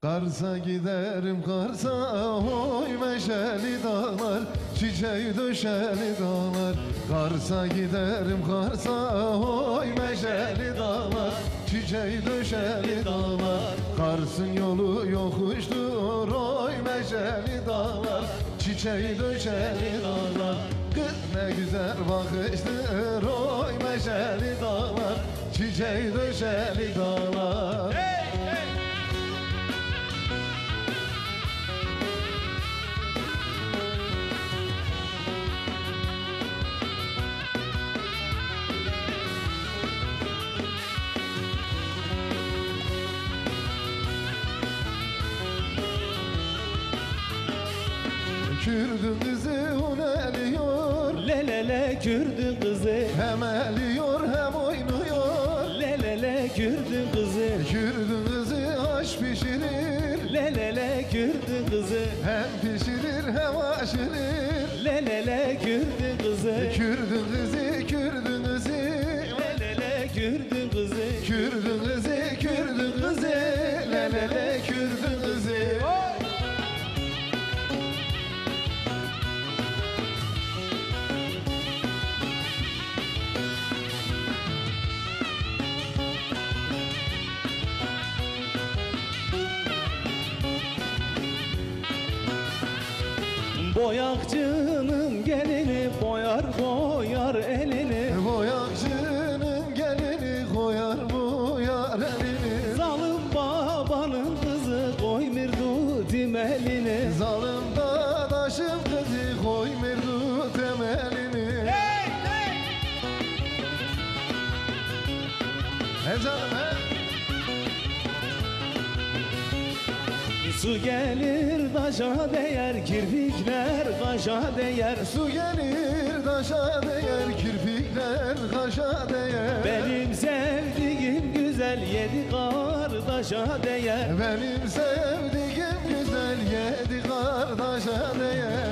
Kars'a giderim Kars'a, oy meşeli dağlar, çiçeği döşeli dağlar. Kars'a giderim Kars'a, oy meşeli dağlar, çiçeği döşeli dağlar. Kars'ın yolu yokuştur, oy meşeli dağlar, çiçeği döşeli dağlar. Kız ne güzel bakıştır, oy meşeli dağlar, çiçeği döşeli dağlar. Kürdün kızı uneliyor, Lelele Kürdün kızı, hem eliyor hem oynuyor. lelele Kürdün kızı, Kürdün kızı aş pişirir, lelele Kürdün kızı, hem pişirir hem aşırır. lelele Kürdün kızı, Kürdün kızı, Kürdün kızı, lelele Kürdün kızı. Kürdün kızı, Kürdün kızı, lelele Kürdün kızı. Boyakçının gelini boyar boyar elini, Boyakçının gelini koyar boyar elini. zalim babanın kızı koymirdu dimelini. Zalim dadaşım kızı koymirdu temelini. He canım he? Su gelir taşa değer, kirpikler kaşa değer. Su gelir taşa değer, kirpikler kaşa değer. Benim sevdiğim güzel yedi kardeşa değer. Benim sevdiğim güzel yedi kardeşe değer.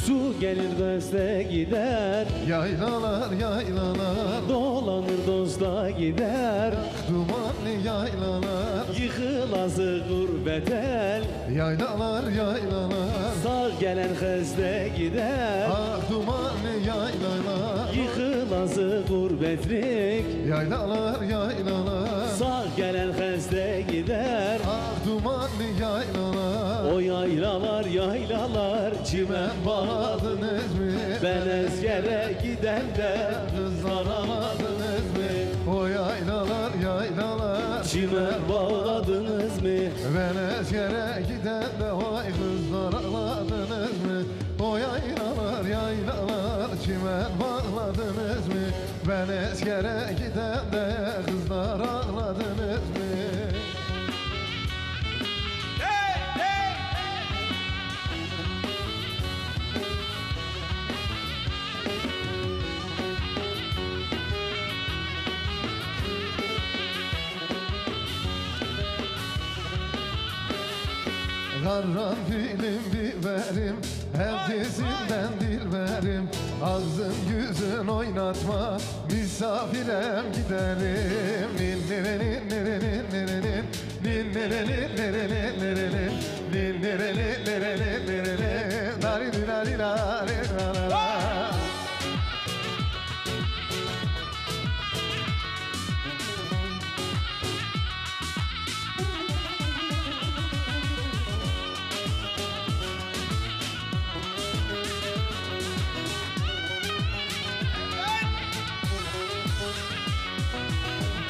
Su gelir döste gider, Yaylalar yaylalar, dolanır dosta gider. dumanlı yaylalar. Yıkılası gurbet el, Yaylalar yaylalar, sağ gelen hezde gider. ah dumanlı yaylalar. Yıkılası gurbetlik, Yaylalar yaylalar, sağ gelen hezde gider. ah dumanlı yaylalar. O yaylalar yaylalar çimen bağladınız mı? Ben eskere giden de kızlar alamadınız mı? O yaylalar yaylalar, Çimen bağladınız mı? ben eskere giden de vay kızlar ağladınız mı? O yaylalar yaylalar, çimen bağladınız mı? Ben eskere giden de kızlar ağladınız mı? Karanfilim biberim, hepsinden dilberim. Ağzın yüzün oynatma, misafirem giderim. Ninnirenin nirenin nirenin, ninnirenin nirenin nirenin, ninnirenin nirenin nirenin, dari di dari dari dari dari.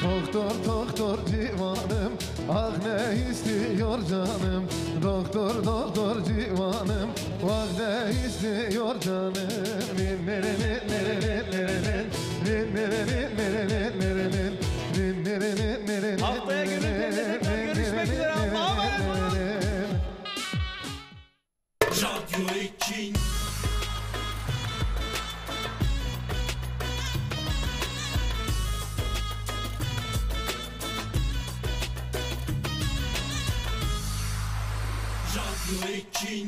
Doktor doktor civanım, ah ne istiyor canım. Doktor doktor civanım, ah ne istiyor canım. Haftaya Gönül teyze tekrar görüşmek üzere. Allah'a emanet olun. Radyo Ekin. Radyo Ekin.